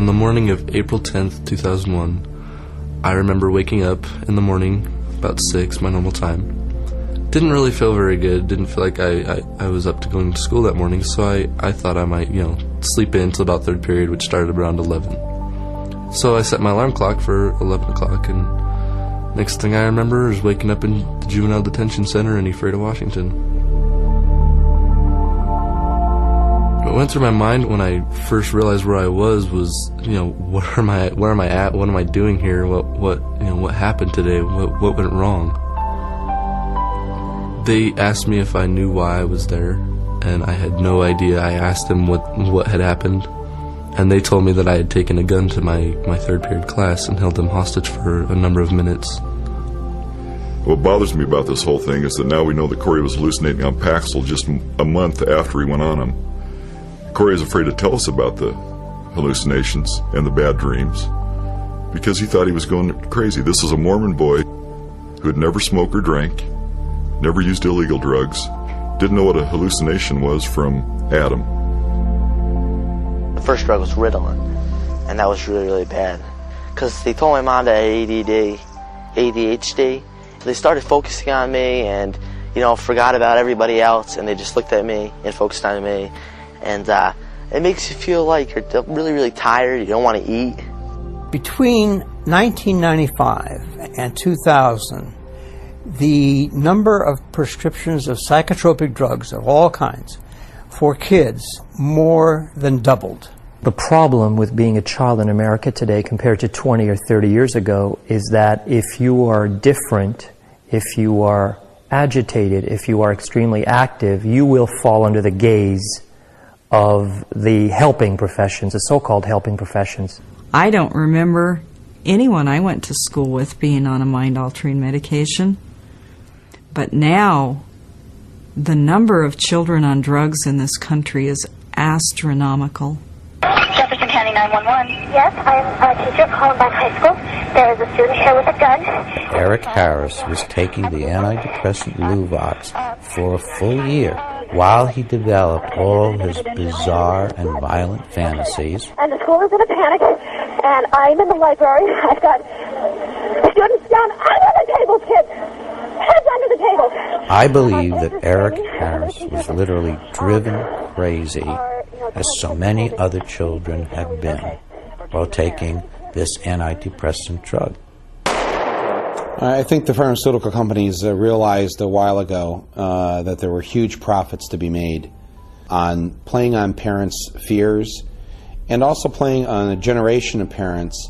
On the morning of April 10th, 2001, I remember waking up in the morning, about 6, my normal time. Didn't really feel very good, didn't feel like I was up to going to school that morning, so I thought I might, sleep in until about third period, which started around 11. So I set my alarm clock for 11 o'clock, and next thing I remember is waking up in the Juvenile Detention Center in Ephrata, Washington. What went through my mind when I first realized where I was, where am I at? What am I doing here? What happened today? What went wrong? They asked me if I knew why I was there, and I had no idea. I asked them what had happened, and they told me that I had taken a gun to my third period class and held them hostage for a number of minutes. What bothers me about this whole thing is that now we know that Corey was hallucinating on Paxil just a month after he went on them. Corey is afraid to tell us about the hallucinations and the bad dreams because he thought he was going crazy. This is a Mormon boy who had never smoked or drank, never used illegal drugs, didn't know what a hallucination was from Adam. The first drug was Ritalin, and that was really, really bad. Because they told my mom that I had ADHD. They started focusing on me and, forgot about everybody else, and they just looked at me and focused on me. And it makes you feel like you're really, really tired, you don't want to eat. Between 1995 and 2000, the number of prescriptions of psychotropic drugs of all kinds for kids more than doubled. The problem with being a child in America today compared to 20 or 30 years ago is that if you are different, if you are agitated, if you are extremely active, you will fall under the gaze of the helping professions, the so-called helping professions. I don't remember anyone I went to school with being on a mind-altering medication. But now, the number of children on drugs in this country is astronomical. Jefferson County 911. Yes, I'm a teacher calling back high school. There is a student here with a gun. Eric Harris was taking the antidepressant Luvox for a full year while he developed all his bizarre and violent fantasies. And the school is in a panic, and I'm in the library. I've got students down under the tables, kids. Heads under the table. I believe that Eric Harris was literally driven crazy, as so many other children have been, while taking this antidepressant drug. I think the pharmaceutical companies realized a while ago that there were huge profits to be made on playing on parents' fears and also playing on a generation of parents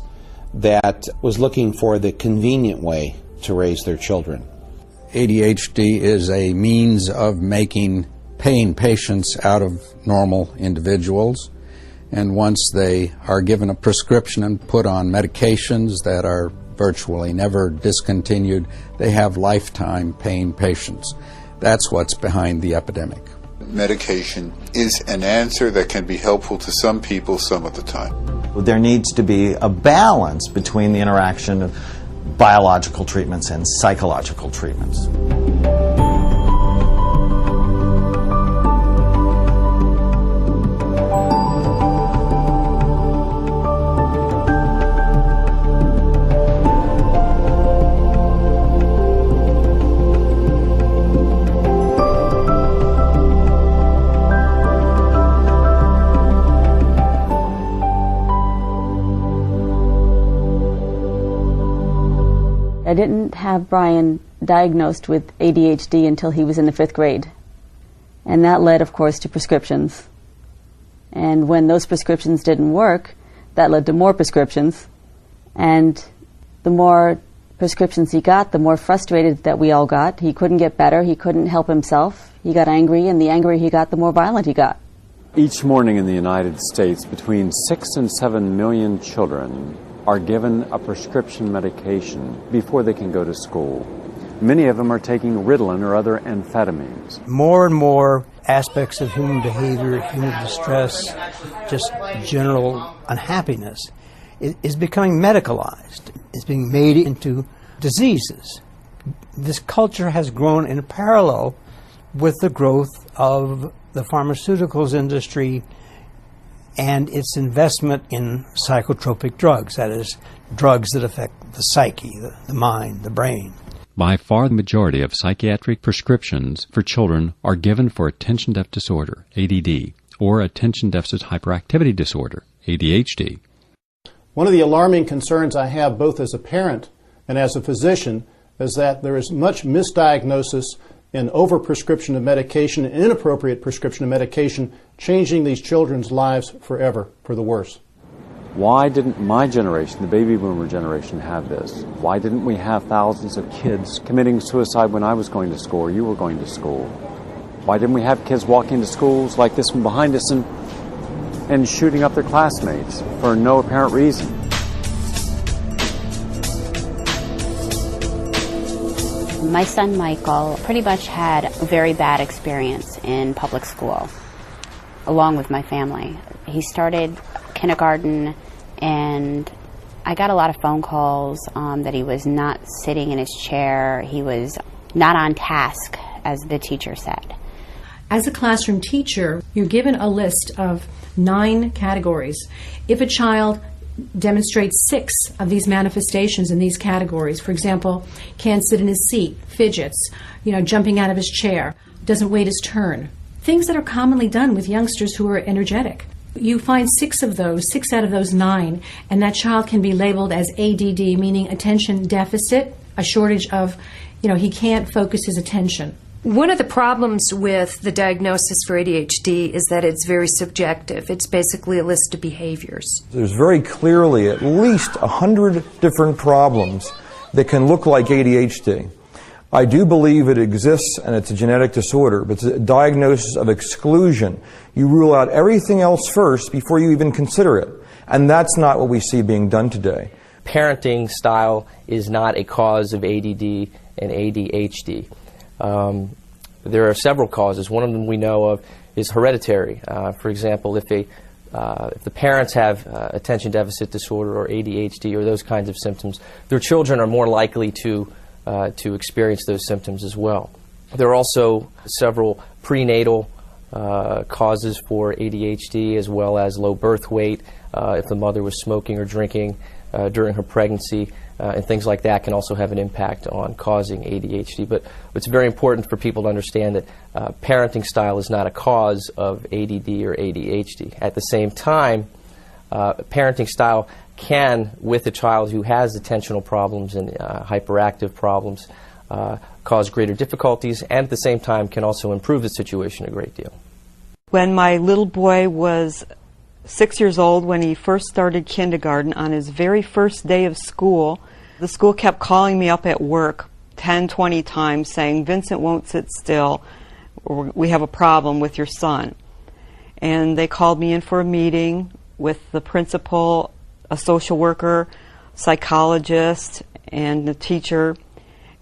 that was looking for the convenient way to raise their children. ADHD is a means of making paying patients out of normal individuals, and once they are given a prescription and put on medications that are virtually never discontinued, they have lifetime paying patients. That's what's behind the epidemic. Medication is an answer that can be helpful to some people some of the time. There needs to be a balance between the interaction of biological treatments and psychological treatments. I didn't have Brian diagnosed with ADHD until he was in the 5th grade. And that led, of course, to prescriptions. And when those prescriptions didn't work, that led to more prescriptions. And the more prescriptions he got, the more frustrated that we all got. He couldn't get better. He couldn't help himself. He got angry, and the angrier he got, the more violent he got. Each morning in the United States, between 6 and 7 million children are given a prescription medication before they can go to school. Many of them are taking Ritalin or other amphetamines. More and more aspects of human behavior, human distress, just general unhappiness is becoming medicalized. It's being made into diseases. This culture has grown in parallel with the growth of the pharmaceuticals industry and its investment in psychotropic drugs, that is, drugs that affect the psyche, the mind, the brain. By far the majority of psychiatric prescriptions for children are given for attention deficit disorder, ADD, or attention deficit hyperactivity disorder, ADHD. One of the alarming concerns I have both as a parent and as a physician is that there is much misdiagnosis and overprescription of medication, inappropriate prescription of medication, changing these children's lives forever for the worse. Why didn't my generation, the baby boomer generation, have this? Why didn't we have thousands of kids committing suicide when I was going to school or you were going to school? Why didn't we have kids walking to schools like this one behind us and shooting up their classmates for no apparent reason? My son Michael pretty much had a very bad experience in public school, along with my family. He started kindergarten, and I got a lot of phone calls that he was not sitting in his chair. He was not on task, as the teacher said. As a classroom teacher, you're given a list of 9 categories. If a child demonstrates 6 of these manifestations in these categories, for example, can't sit in his seat, fidgets, jumping out of his chair, doesn't wait his turn, things that are commonly done with youngsters who are energetic. You find 6 out of those 9, and that child can be labeled as ADD, meaning attention deficit, a shortage of, he can't focus his attention. One of the problems with the diagnosis for ADHD is that it's very subjective. It's basically a list of behaviors. There's very clearly at least 100 different problems that can look like ADHD. I do believe it exists and it's a genetic disorder, but it's a diagnosis of exclusion. You rule out everything else first before you even consider it. And that's not what we see being done today. Parenting style is not a cause of ADD and ADHD. There are several causes. One of them we know of is hereditary. For example, if the parents have attention deficit disorder or ADHD or those kinds of symptoms, their children are more likely to experience those symptoms as well. There are also several prenatal causes for ADHD, as well as low birth weight, if the mother was smoking or drinking during her pregnancy, and things like that can also have an impact on causing ADHD. But it's very important for people to understand that parenting style is not a cause of ADD or ADHD. At the same time, parenting style can, with a child who has attentional problems and hyperactive problems, cause greater difficulties, and at the same time can also improve the situation a great deal. When my little boy was 6 years old, when he first started kindergarten, on his very first day of school, the school kept calling me up at work 10, 20 times saying, "Vincent won't sit still, or we have a problem with your son." And they called me in for a meeting with the principal, a social worker, psychologist, and the teacher,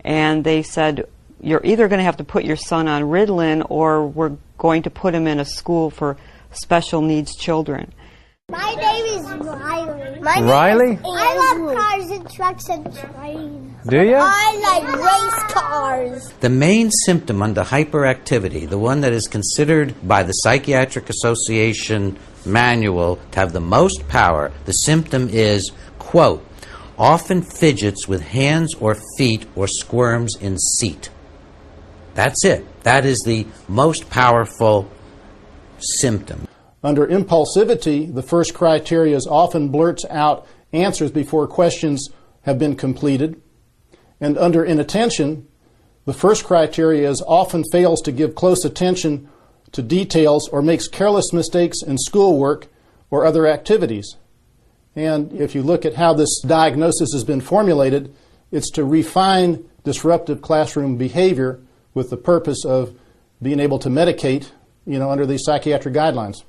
and they said, "You're either going to have to put your son on Ritalin, or we're going to put him in a school for special needs children." My name is Riley. Riley? I love cars and trucks and trains. Do you? I like race cars. The main symptom under hyperactivity, the one that is considered by the Psychiatric Association manual to have the most power, the symptom is, quote, often fidgets with hands or feet or squirms in seat. That's it. That is the most powerful symptom. Under impulsivity, the first criteria is often blurts out answers before questions have been completed. And under inattention, the first criteria is often fails to give close attention to details or makes careless mistakes in schoolwork or other activities. And if you look at how this diagnosis has been formulated, it's to refine disruptive classroom behavior with the purpose of being able to medicate, under these psychiatric guidelines.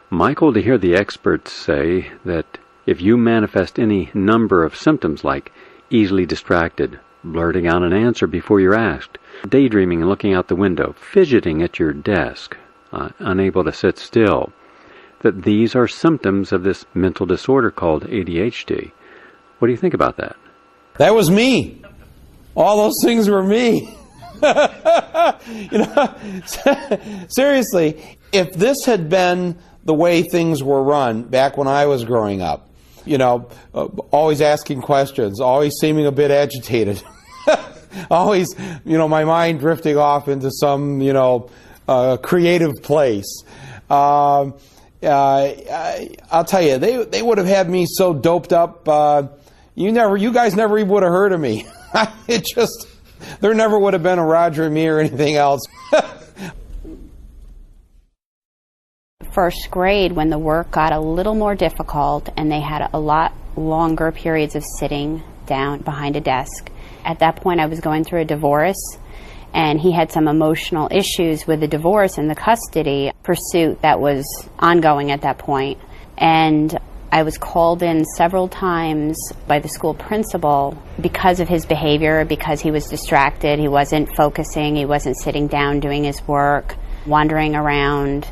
Michael, to hear the experts say that if you manifest any number of symptoms like easily distracted, blurting out an answer before you're asked, daydreaming and looking out the window, fidgeting at your desk, unable to sit still, that these are symptoms of this mental disorder called ADHD. What do you think about that? That was me. All those things were me. Seriously, if this had been the way things were run back when I was growing up. You know, always asking questions, always seeming a bit agitated. Always, you know, my mind drifting off into some, you know, creative place. I'll tell you, they would have had me so doped up, you guys never even would have heard of me. There never would have been a Roger and me or anything else. First grade, when the work got a little more difficult and they had a lot longer periods of sitting down behind a desk. At that point, I was going through a divorce, and he had some emotional issues with the divorce and the custody pursuit that was ongoing at that point. And I was called in several times by the school principal because of his behavior, because he was distracted, he wasn't focusing, he wasn't sitting down doing his work, wandering around.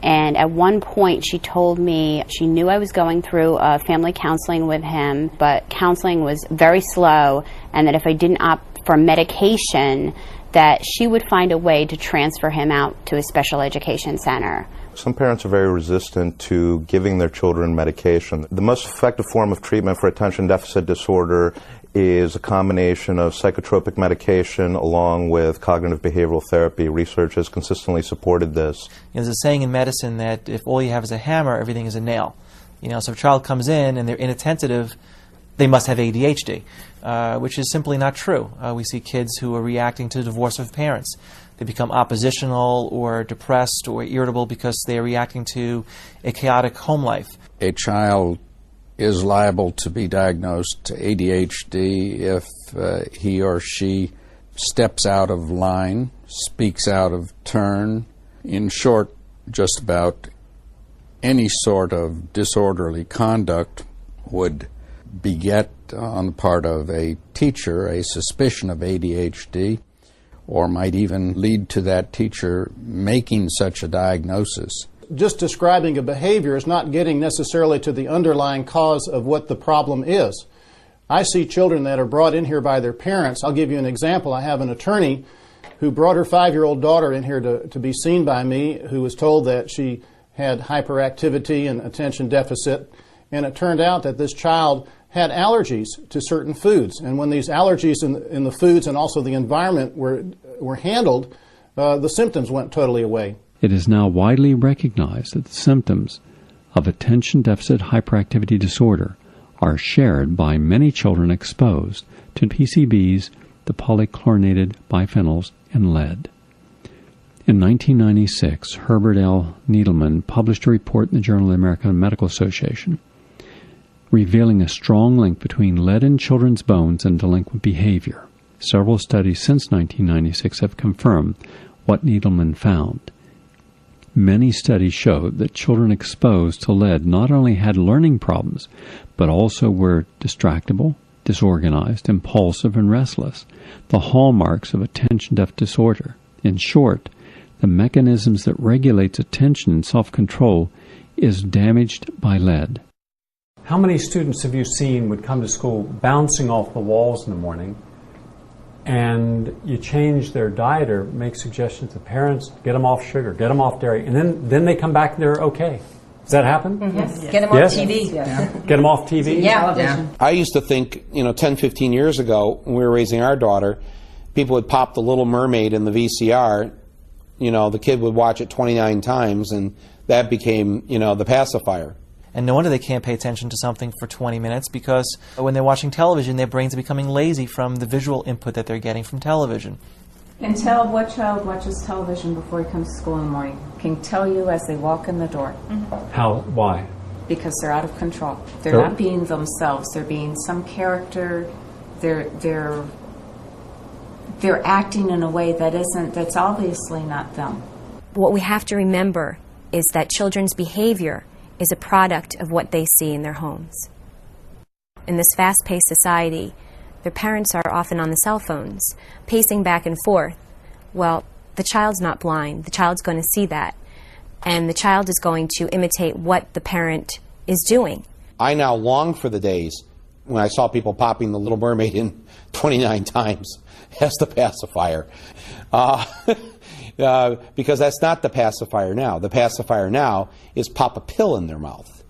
And at one point she told me she knew I was going through family counseling with him, but counseling was very slow, and that if I didn't opt for medication, that she would find a way to transfer him out to a special education center. Some parents are very resistant to giving their children medication. The most effective form of treatment for attention deficit disorder is a combination of psychotropic medication along with cognitive behavioral therapy. Research has consistently supported this. There's a saying in medicine that if all you have is a hammer, everything is a nail. You know, so if a child comes in and they're inattentive, they must have ADHD, which is simply not true. We see kids who are reacting to the divorce of parents. They become oppositional or depressed or irritable because they are reacting to a chaotic home life. A child is liable to be diagnosed ADHD if he or she steps out of line, speaks out of turn. In short, just about any sort of disorderly conduct would beget on the part of a teacher a suspicion of ADHD, or might even lead to that teacher making such a diagnosis. Just describing a behavior is not getting necessarily to the underlying cause of what the problem is. I see children that are brought in here by their parents. I'll give you an example. I have an attorney who brought her 5-year-old daughter in here to be seen by me, who was told that she had hyperactivity and attention deficit, and it turned out that this child had allergies to certain foods. And when these allergies in the foods and also the environment were handled, the symptoms went totally away. It is now widely recognized that the symptoms of attention deficit hyperactivity disorder are shared by many children exposed to PCBs, the polychlorinated biphenyls, and lead. In 1996, Herbert L. Needleman published a report in the Journal of the American Medical Association revealing a strong link between lead in children's bones and delinquent behavior. Several studies since 1996 have confirmed what Needleman found. Many studies showed that children exposed to lead not only had learning problems, but also were distractible, disorganized, impulsive, and restless, the hallmarks of attention deficit disorder. In short, the mechanisms that regulate attention and self-control is damaged by lead. How many students have you seen would come to school bouncing off the walls in the morning, and you change their diet or make suggestions to parents, get them off sugar, get them off dairy, and then they come back and they're okay? Does that happen? Mm-hmm. Yes. Get them off TV. Yeah. Get them off TV? Yeah. I used to think, 10, 15 years ago, when we were raising our daughter, people would pop The Little Mermaid in the VCR. The kid would watch it 29 times, and that became, the pacifier. And no wonder they can't pay attention to something for 20 minutes, because when they're watching television, their brains are becoming lazy from the visual input that they're getting from television. And tell what child watches television before he comes to school in the morning. Can tell you as they walk in the door. Mm-hmm. How? Why? Because they're out of control. They're not being themselves. They're being some character. They're acting in a way that's obviously not them. What we have to remember is that children's behavior is a product of what they see in their homes. In this fast-paced society, their parents are often on the cell phones, pacing back and forth. Well, the child's not blind. The child's going to see that. And the child is going to imitate what the parent is doing. I now long for the days when I saw people popping The Little Mermaid in 29 times as the pacifier. because that's not the pacifier now. The pacifier now is pop a pill in their mouth.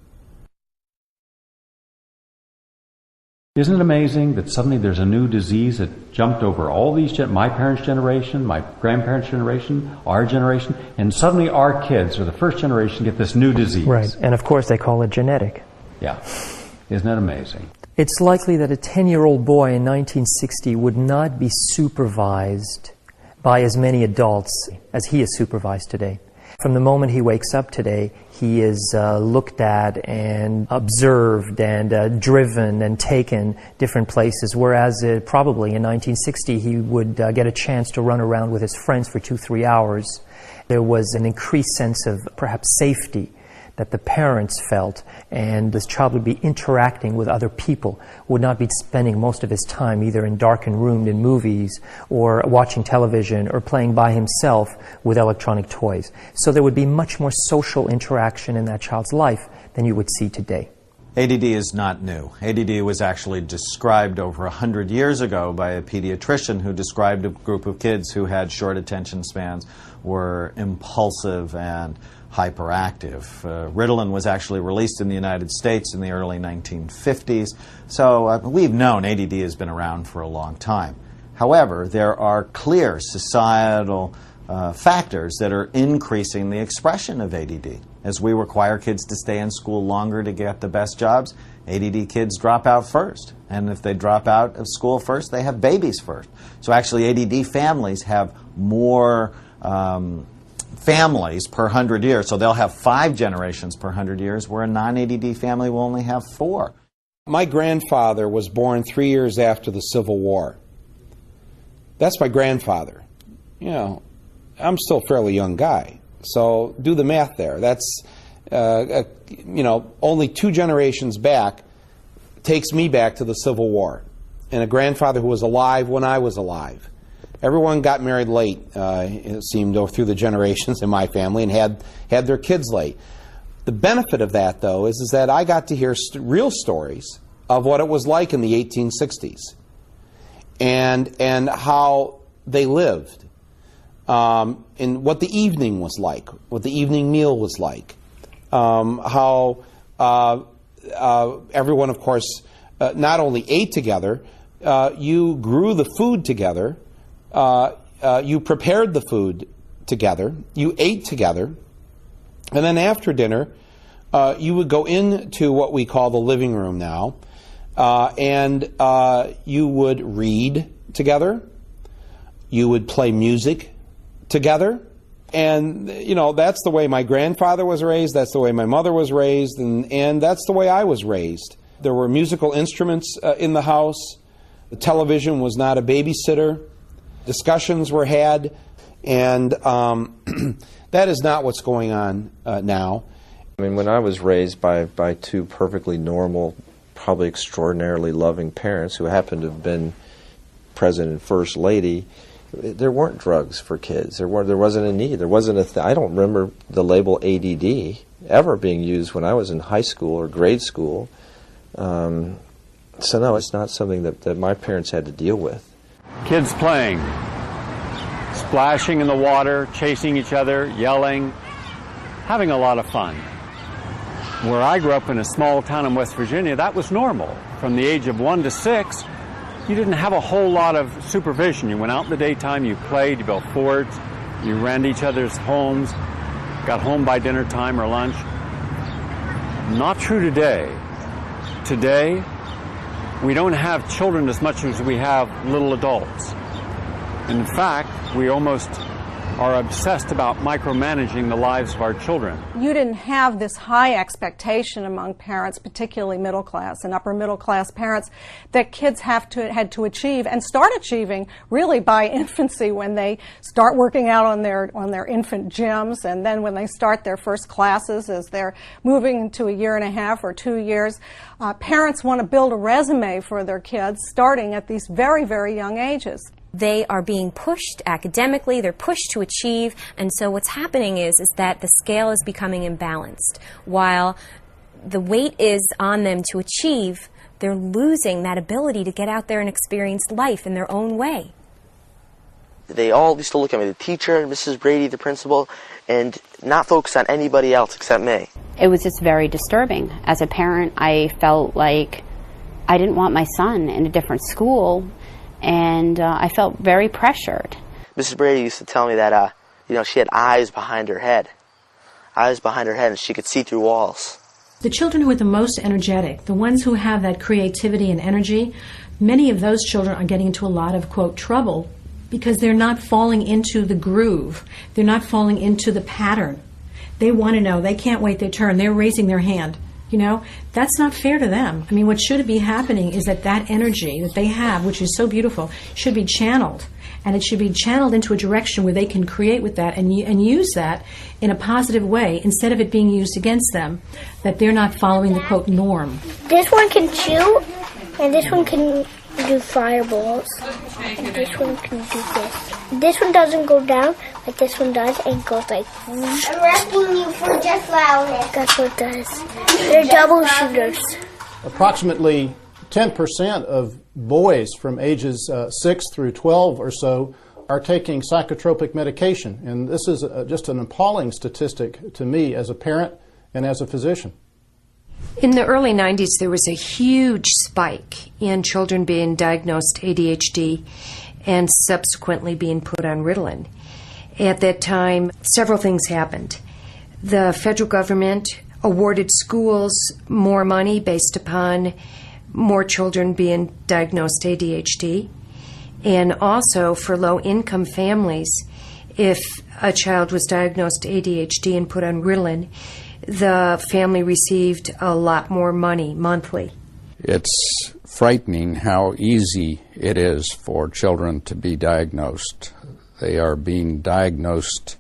Isn't it amazing that suddenly there's a new disease that jumped over all these, my parents' generation, my grandparents' generation, our generation, and suddenly our kids, or the first generation, get this new disease. Right, and of course they call it genetic. Yeah. Isn't that amazing? It's likely that a 10-year-old boy in 1960 would not be supervised by as many adults as he is supervised today. From the moment he wakes up today, he is looked at and observed and driven and taken different places, whereas probably in 1960 he would get a chance to run around with his friends for 2-3 hours. There was an increased sense of perhaps safety that the parents felt, and this child would be interacting with other people, would not be spending most of his time either in darkened rooms in movies or watching television or playing by himself with electronic toys. So there would be much more social interaction in that child's life than you would see today. ADD is not new. ADD was actually described over 100 years ago by a pediatrician who described a group of kids who had short attention spans, were impulsive and hyperactive. Ritalin was actually released in the United States in the early 1950s, so we've known ADD has been around for a long time. However, there are clear societal factors that are increasing the expression of ADD. As we require kids to stay in school longer to get the best jobs, ADD kids drop out first. And if they drop out of school first, they have babies first. So actually ADD families have more families per 100 years. So they'll have 5 generations per 100 years, where a non-ADD family will only have 4. My grandfather was born 3 years after the Civil War. That's my grandfather. You know, I'm still a fairly young guy. So do the math there. That's, you know, only 2 generations back takes me back to the Civil War. And a grandfather who was alive when I was alive. Everyone got married late, it seemed, through the generations in my family, and had their kids late. The benefit of that, though, is that I got to hear real stories of what it was like in the 1860s and how they lived, and what the evening was like, what the evening meal was like, how everyone, of course, not only ate together, you grew the food together, you prepared the food together, you ate together, and then after dinner, you would go into what we call the living room now, and you would read together, you would play music together, and, you know, that's the way my grandfather was raised, that's the way my mother was raised, and that's the way I was raised. There were musical instruments in the house, the television was not a babysitter, discussions were had, and that is not what's going on now. I mean, when I was raised by 2 perfectly normal, probably extraordinarily loving parents who happened to have been President and First Lady, there weren't drugs for kids. There wasn't a need. There wasn't I don't remember the label ADD ever being used when I was in high school or grade school. So no, it's not something that my parents had to deal with. Kids playing, splashing in the water, chasing each other, yelling, having a lot of fun. Where I grew up in a small town in West Virginia, that was normal. From the age of 1 to 6, you didn't have a whole lot of supervision. You went out in the daytime, you played, you built forts, you ran to each other's homes, got home by dinner time or lunch. Not true today. Today, we don't have children as much as we have little adults. In fact, we almost are obsessed about micromanaging the lives of our children. You didn't have this high expectation among parents, particularly middle class and upper middle class parents, that kids had to achieve and start achieving really by infancy, when they start working out on their infant gyms, and then when they start their first classes as they're moving into 1.5 years or 2 years. Parents want to build a resume for their kids starting at these very, very young ages. They are being pushed academically, they're pushed to achieve, and so what's happening is that the scale is becoming imbalanced. While the weight is on them to achieve, they're losing that ability to get out there and experience life in their own way. They all used to look at me, the teacher, Mrs. Brady, the principal, and not focus on anybody else except me. It was just very disturbing. As a parent, I felt like I didn't want my son in a different school, and I felt very pressured. Mrs. Brady used to tell me that, she had eyes behind her head. Eyes behind her head, and she could see through walls. The children who are the most energetic, the ones who have that creativity and energy, many of those children are getting into a lot of, quote, trouble because they're not falling into the groove. They're not falling into the pattern. They want to know. They can't wait their turn. They're raising their hand. That's not fair to them. I mean, what should be happening is that energy that they have, which is so beautiful, should be channeled. And it should be channeled into a direction where they can create with that and use that in a positive way instead of it being used against them, that they're not following the, quote, norm. This one can chew, and this one can do fireballs, and this one can do this. This one doesn't go down, but this one does, and goes like... I'm asking you for just loudness. That's what it does. They're double shooters. Approximately 10% of boys from ages 6 through 12 or so are taking psychotropic medication. And this is just an appalling statistic to me as a parent and as a physician. In the early 90s, there was a huge spike in children being diagnosed ADHD and subsequently being put on Ritalin. At that time, several things happened. The federal government awarded schools more money based upon more children being diagnosed ADHD, and also for low-income families, if a child was diagnosed ADHD and put on Ritalin, the family received a lot more money monthly. It's frightening how easy it is for children to be diagnosed. They are being diagnosed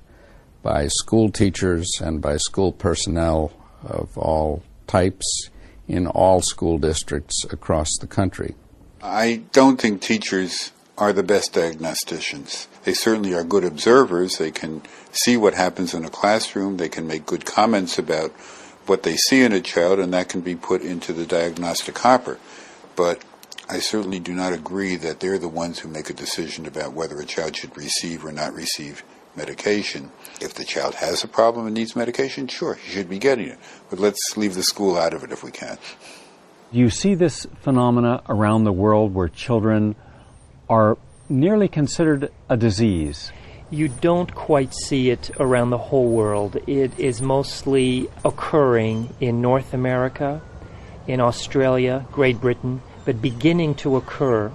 by school teachers and by school personnel of all types in all school districts across the country. I don't think teachers are the best diagnosticians. They certainly are good observers. They can see what happens in a classroom. They can make good comments about what they see in a child, and that can be put into the diagnostic hopper. But I certainly do not agree that they're the ones who make a decision about whether a child should receive or not receive medication. If the child has a problem and needs medication, sure, he should be getting it. But let's leave the school out of it if we can. You see this phenomena around the world where children are nearly considered a disease. You don't quite see it around the whole world. It is mostly occurring in North America, in Australia, Great Britain, but beginning to occur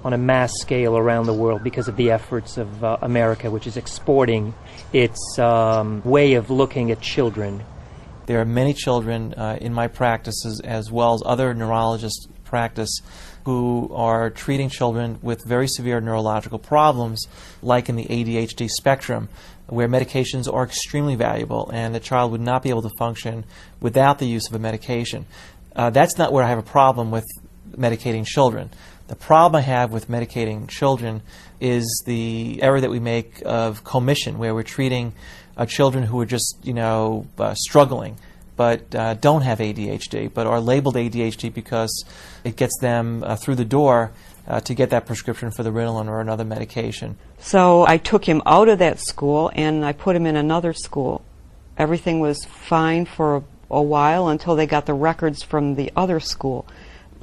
on a mass scale around the world because of the efforts of America, which is exporting its way of looking at children. There are many children in my practices, as well as other neurologists' practice, who are treating children with very severe neurological problems, like in the ADHD spectrum, where medications are extremely valuable, and the child would not be able to function without the use of a medication. That's not where I have a problem with medicating children. The problem I have with medicating children is the error that we make of commission, where we're treating children who are just, struggling, but don't have ADHD, but are labeled ADHD because it gets them through the door to get that prescription for the Ritalin or another medication. So I took him out of that school and I put him in another school. Everything was fine for a while until they got the records from the other school.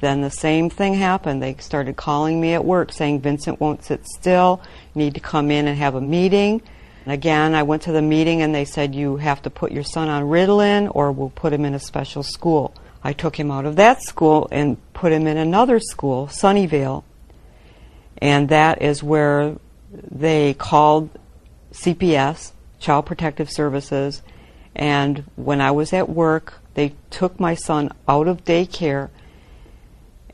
Then the same thing happened. They started calling me at work saying, Vincent won't sit still, you need to come in and have a meeting. And again, I went to the meeting and they said, you have to put your son on Ritalin or we'll put him in a special school. I took him out of that school and put him in another school, Sunnyvale. And that is where they called CPS, Child Protective Services, and when I was at work, they took my son out of daycare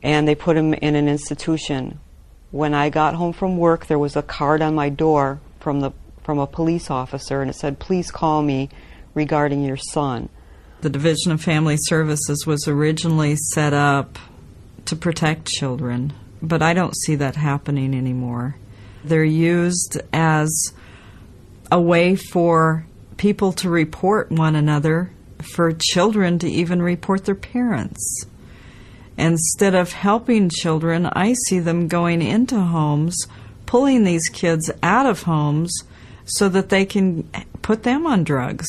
and they put him in an institution. When I got home from work, there was a card on my door from a police officer, and it said, please call me regarding your son. The Division of Family Services was originally set up to protect children, but I don't see that happening anymore. They're used as a way for people to report one another, for children to even report their parents. Instead of helping children, I see them going into homes, pulling these kids out of homes so that they can put them on drugs.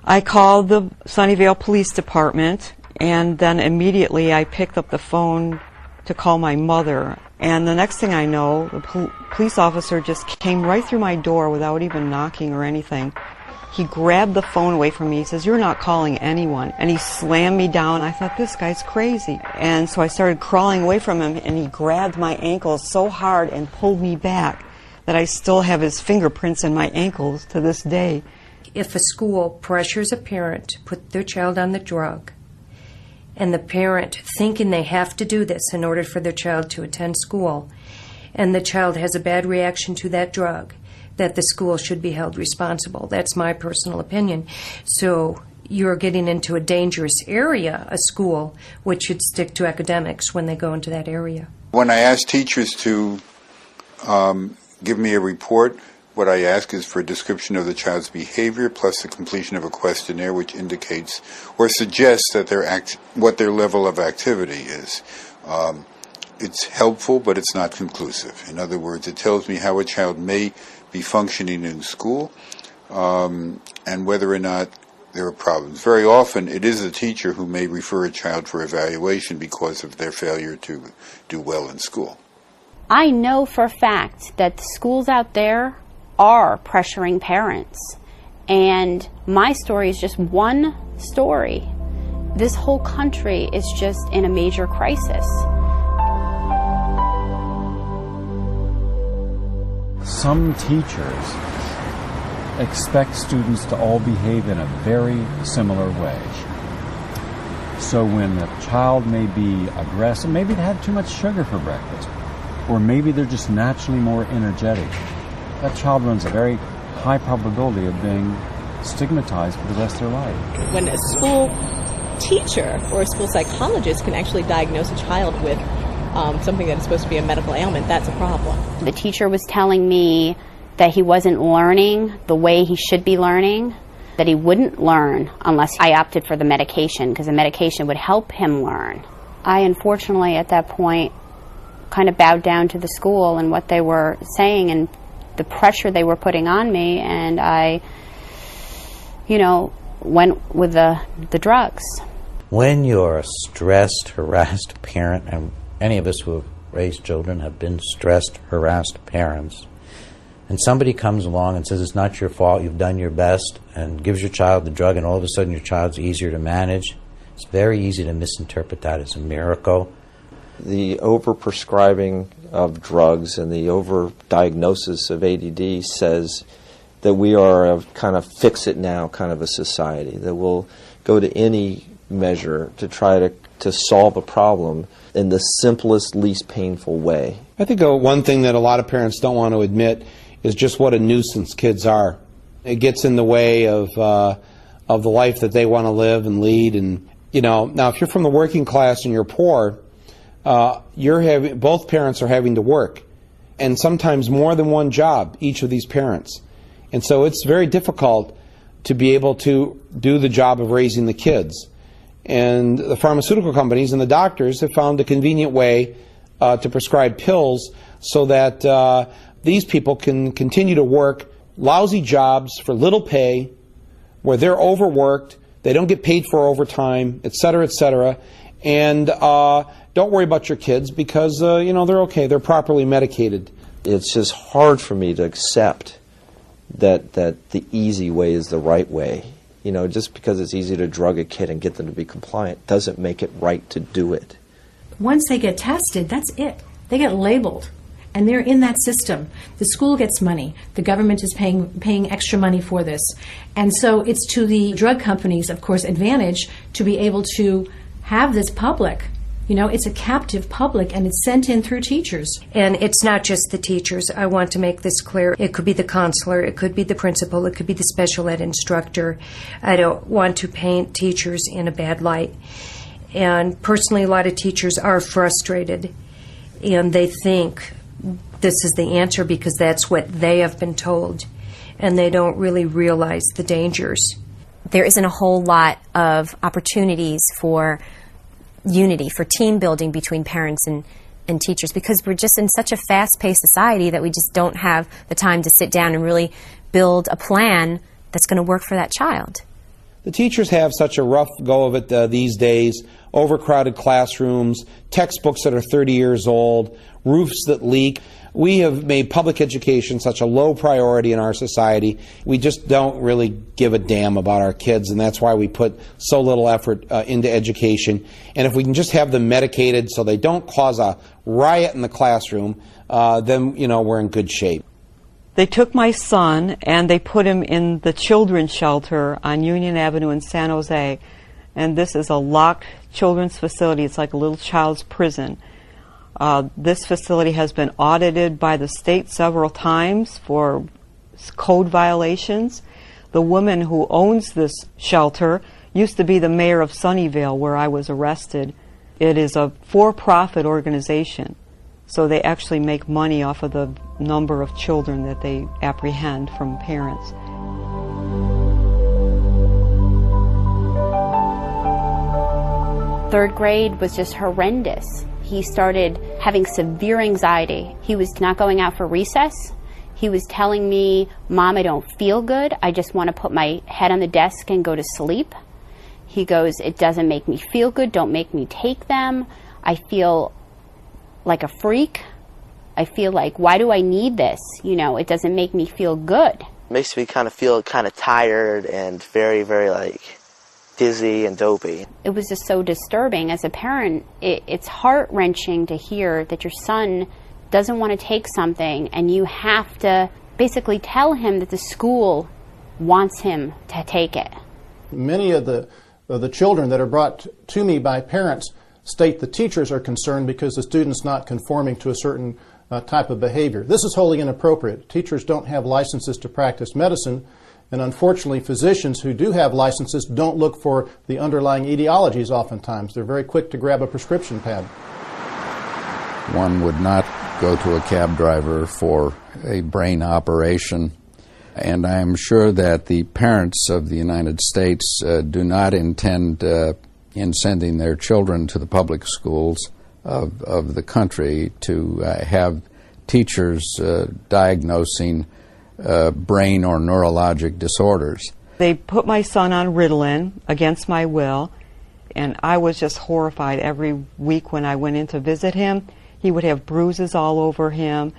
I called the Sunnyvale Police Department, and then immediately I picked up the phone to call my mother. And the next thing I know, the police officer just came right through my door without even knocking or anything. He grabbed the phone away from me. He says, "You're not calling anyone." And he slammed me down. I thought, this guy's crazy. And so I started crawling away from him, and he grabbed my ankles so hard and pulled me back that I still have his fingerprints in my ankles to this day. If a school pressures a parent to put their child on the drug, and the parent thinking they have to do this in order for their child to attend school, and the child has a bad reaction to that drug, that the school should be held responsible. That's my personal opinion. So you're getting into a dangerous area, a school, which should stick to academics when they go into that area. When I ask teachers to give me a report, what I ask is for a description of the child's behavior plus the completion of a questionnaire which indicates or suggests that what their level of activity is. It's helpful, but it's not conclusive. In other words, it tells me how a child may be functioning in school and whether or not there are problems. Very often, it is the teacher who may refer a child for evaluation because of their failure to do well in school. I know for a fact that the schools out there are pressuring parents, and my story is just one story. This whole country is just in a major crisis. Some teachers expect students to all behave in a very similar way. So when a child may be aggressive, maybe they had too much sugar for breakfast, or maybe they're just naturally more energetic, that child runs a very high probability of being stigmatized for the rest of their life. When a school teacher or a school psychologist can actually diagnose a child with something that is supposed to be a medical ailment, that's a problem. The teacher was telling me that he wasn't learning the way he should be learning, that he wouldn't learn unless I opted for the medication, because the medication would help him learn. I unfortunately at that point kind of bowed down to the school and what they were saying and the pressure they were putting on me, and I, went with the drugs. When you're a stressed, harassed parent, and any of us who have raised children have been stressed, harassed parents, and somebody comes along and says it's not your fault, you've done your best, and gives your child the drug, and all of a sudden your child's easier to manage, it's very easy to misinterpret that as a miracle. The overprescribing of drugs and the overdiagnosis of ADD says that we are a kind of fix-it-now kind of a society, that will go to any measure to try to solve a problem in the simplest, least painful way. I think one thing that a lot of parents don't want to admit is just what a nuisance kids are. It gets in the way of the life that they want to live and lead. And now if you're from the working class and you're poor, both parents are having to work, and sometimes more than one job, each of these parents. And so it's very difficult to be able to do the job of raising the kids. And the pharmaceutical companies and the doctors have found a convenient way to prescribe pills so that these people can continue to work lousy jobs for little pay, where they're overworked, they don't get paid for overtime, et cetera, and don't worry about your kids because, they're okay, they're properly medicated. It's just hard for me to accept that the easy way is the right way. Just because it's easy to drug a kid and get them to be compliant doesn't make it right to do it. Once they get tested, that's it. They get labeled, and they're in that system. The school gets money. The government is paying extra money for this. And so it's to the drug companies, of course, advantage to be able to have this public. It's a captive public, and it's sent in through teachers. And it's not just the teachers. I want to make this clear. It could be the counselor, it could be the principal, it could be the special ed instructor. I don't want to paint teachers in a bad light. And personally, a lot of teachers are frustrated, and they think this is the answer because that's what they have been told, and they don't really realize the dangers. There isn't a whole lot of opportunities for unity, for team building between parents and and teachers, because we're just in such a fast-paced society that we just don't have the time to sit down and really build a plan that's going to work for that child. The teachers have such a rough go of it these days. Overcrowded classrooms, textbooks that are 30 years old, roofs that leak. We have made public education such a low priority in our society. We just don't really give a damn about our kids, and that's why we put so little effort into education. And if we can just have them medicated so they don't cause a riot in the classroom, then, you know, we're in good shape. They took my son and they put him in the children's shelter on Union Avenue in San Jose. And this is a locked children's facility. It's like a little child's prison. This facility has been audited by the state several times for code violations. The woman who owns this shelter used to be the mayor of Sunnyvale, where I was arrested. It is a for-profit organization, so they actually make money off of the number of children that they apprehend from parents. Third grade was just horrendous. He started having severe anxiety. He was not going out for recess. He was telling me, "Mom, I don't feel good. I just want to put my head on the desk and go to sleep." He goes, "It doesn't make me feel good. Don't make me take them. I feel like a freak. I feel like, why do I need this? You know, it doesn't make me feel good." It makes me kind of feel kind of tired and very, very like dizzy and dopey. It was just so disturbing. As a parent, it's heart-wrenching to hear that your son doesn't want to take something and you have to basically tell him that the school wants him to take it. Many of the children that are brought to me by parents state the teachers are concerned because the student's not conforming to a certain type of behavior. This is wholly inappropriate. Teachers don't have licenses to practice medicine, and unfortunately physicians who do have licenses don't look for the underlying etiologies oftentimes. They're very quick to grab a prescription pad. One would not go to a cab driver for a brain operation, and I am sure that the parents of the United States do not intend in sending their children to the public schools of the country to have teachers diagnosing brain or neurologic disorders. They put my son on Ritalin against my will, and I was just horrified. Every week when I went in to visit him, he would have bruises all over him.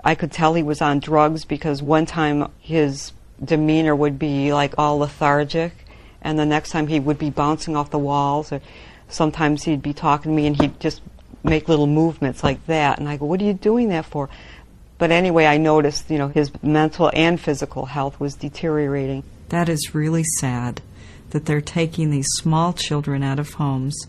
I could tell he was on drugs because one time his demeanor would be like all lethargic, and the next time he would be bouncing off the walls, or sometimes he'd be talking to me and he'd just make little movements like that, and I go, "What are you doing that for?" But anyway, I noticed, you know, his mental and physical health was deteriorating. That is really sad that they're taking these small children out of homes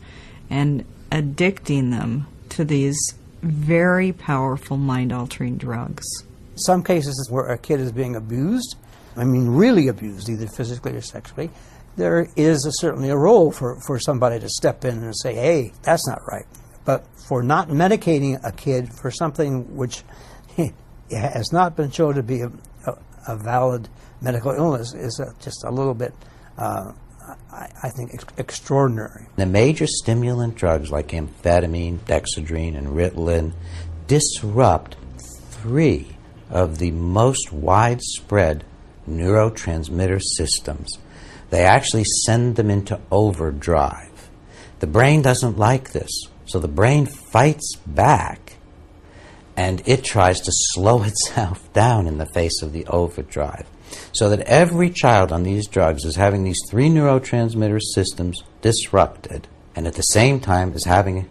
and addicting them to these very powerful mind-altering drugs. Some cases where a kid is being abused, I mean really abused, either physically or sexually, there is certainly a role for somebody to step in and say, "Hey, that's not right." But for not medicating a kid for something which has not been shown to be a valid medical illness is just a little bit, I think, extraordinary. The major stimulant drugs like amphetamine, dexedrine, and Ritalin disrupt 3 of the most widespread neurotransmitter systems. They actually send them into overdrive. The brain doesn't like this, so the brain fights back, and it tries to slow itself down in the face of the overdrive. So that every child on these drugs is having these 3 neurotransmitter systems disrupted, and at the same time is having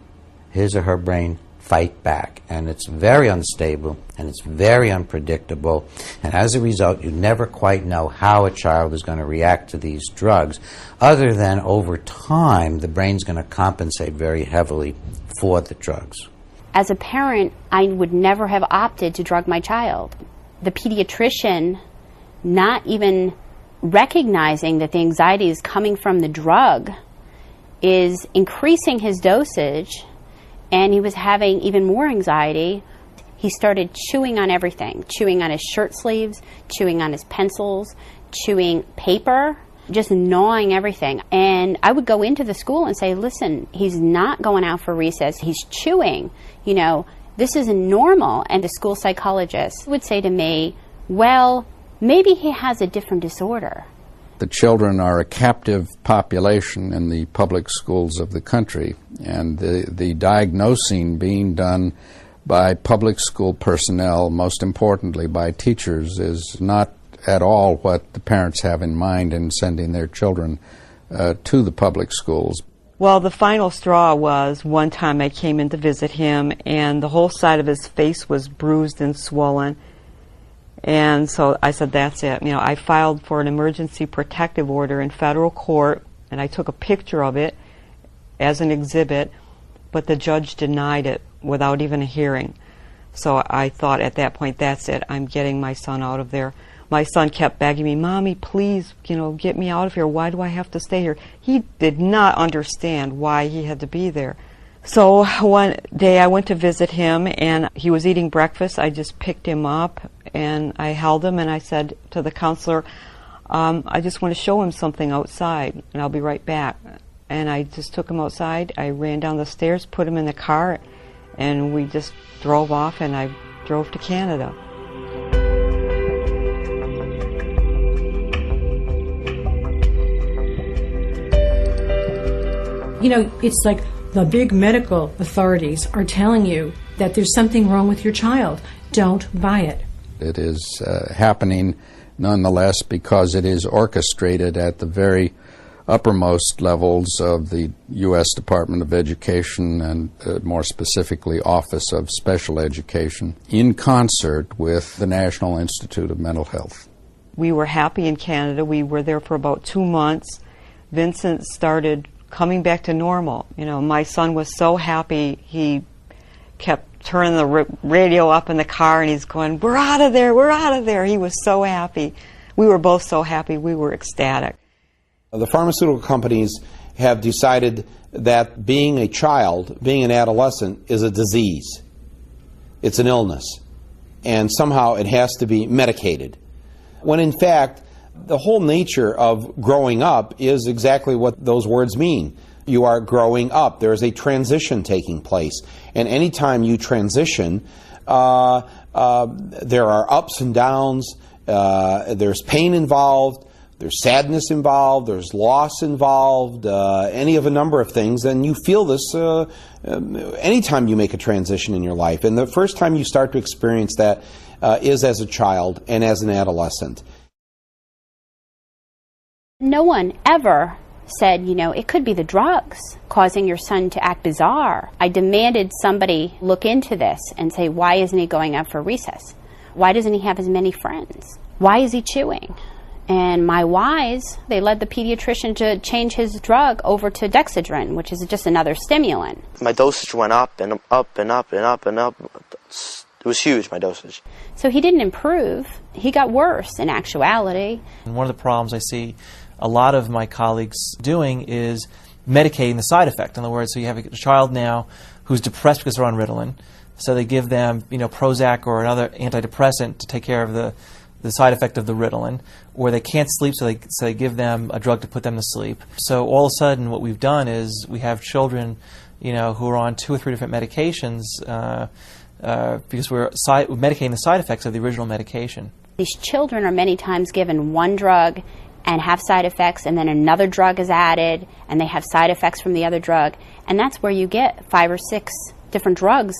his or her brain fight back. And it's very unstable, and it's very unpredictable, and as a result, you never quite know how a child is going to react to these drugs, other than over time, the brain's going to compensate very heavily for the drugs. As a parent, I would never have opted to drug my child. The pediatrician, not even recognizing that the anxiety is coming from the drug, is increasing his dosage, and he was having even more anxiety. He started chewing on everything, chewing on his shirt sleeves, chewing on his pencils, chewing paper. just gnawing everything. And I would go into the school and say, listen, he's not going out for recess, he's chewing, you know, this isn't normal. And the school psychologist would say to me, well, maybe he has a different disorder. The children are a captive population in the public schools of the country, and the diagnosing being done by public school personnel, most importantly by teachers, is not at all what the parents have in mind in sending their children to the public schools. Well, the final straw was one time I came in to visit him, and the whole side of his face was bruised and swollen. And so I said, that's it. You know, I filed for an emergency protective order in federal court, and I took a picture of it as an exhibit, but the judge denied it without even a hearing. So I thought at that point, that's it. I'm getting my son out of there. My son kept begging me, Mommy, please, you know, get me out of here. Why do I have to stay here? He did not understand why he had to be there. So one day I went to visit him, and he was eating breakfast. I just picked him up, and I held him, and I said to the counselor, I just want to show him something outside, and I'll be right back. And I just took him outside. I ran down the stairs, put him in the car, and we just drove off, and I drove to Canada. You know, it's like the big medical authorities are telling you that there's something wrong with your child. Don't buy it. It is happening nonetheless because it is orchestrated at the very uppermost levels of the U.S. Department of Education and more specifically Office of Special Education in concert with the National Institute of Mental Health. We were happy in Canada. We were there for about 2 months. Vincent started coming back to normal. You know, my son was so happy. He kept turning the radio up in the car, and he's going, we're out of there, we're out of there. He was so happy. We were both so happy. We were ecstatic. The pharmaceutical companies have decided that being a child, being an adolescent, is a disease. It's an illness. And somehow it has to be medicated. When in fact, the whole nature of growing up is exactly what those words mean. You are growing up. There is a transition taking place. And anytime you transition, there are ups and downs. There's pain involved. There's sadness involved. There's loss involved. Any of a number of things. And you feel this anytime you make a transition in your life. And the first time you start to experience that is as a child and as an adolescent. No one ever said, you know, it could be the drugs causing your son to act bizarre. I demanded somebody look into this and say, why isn't he going out for recess? Why doesn't he have as many friends? Why is he chewing? And my whys, they led the pediatrician to change his drug over to Dexedrine, which is just another stimulant. My dosage went up and up and up and up and up. It was huge, my dosage. So he didn't improve. He got worse in actuality. And one of the problems I see a lot of my colleagues doing is medicating the side effect. In other words, so you have a child now who's depressed because they're on Ritalin, so they give them, you know, Prozac or another antidepressant to take care of the side effect of the Ritalin, or they can't sleep, so they give them a drug to put them to sleep. So all of a sudden, what we've done is we have children, you know, who are on 2 or 3 different medications because we're medicating the side effects of the original medication. These children are many times given one drug and have side effects, and then another drug is added, and they have side effects from the other drug, and that's where you get 5 or 6 different drugs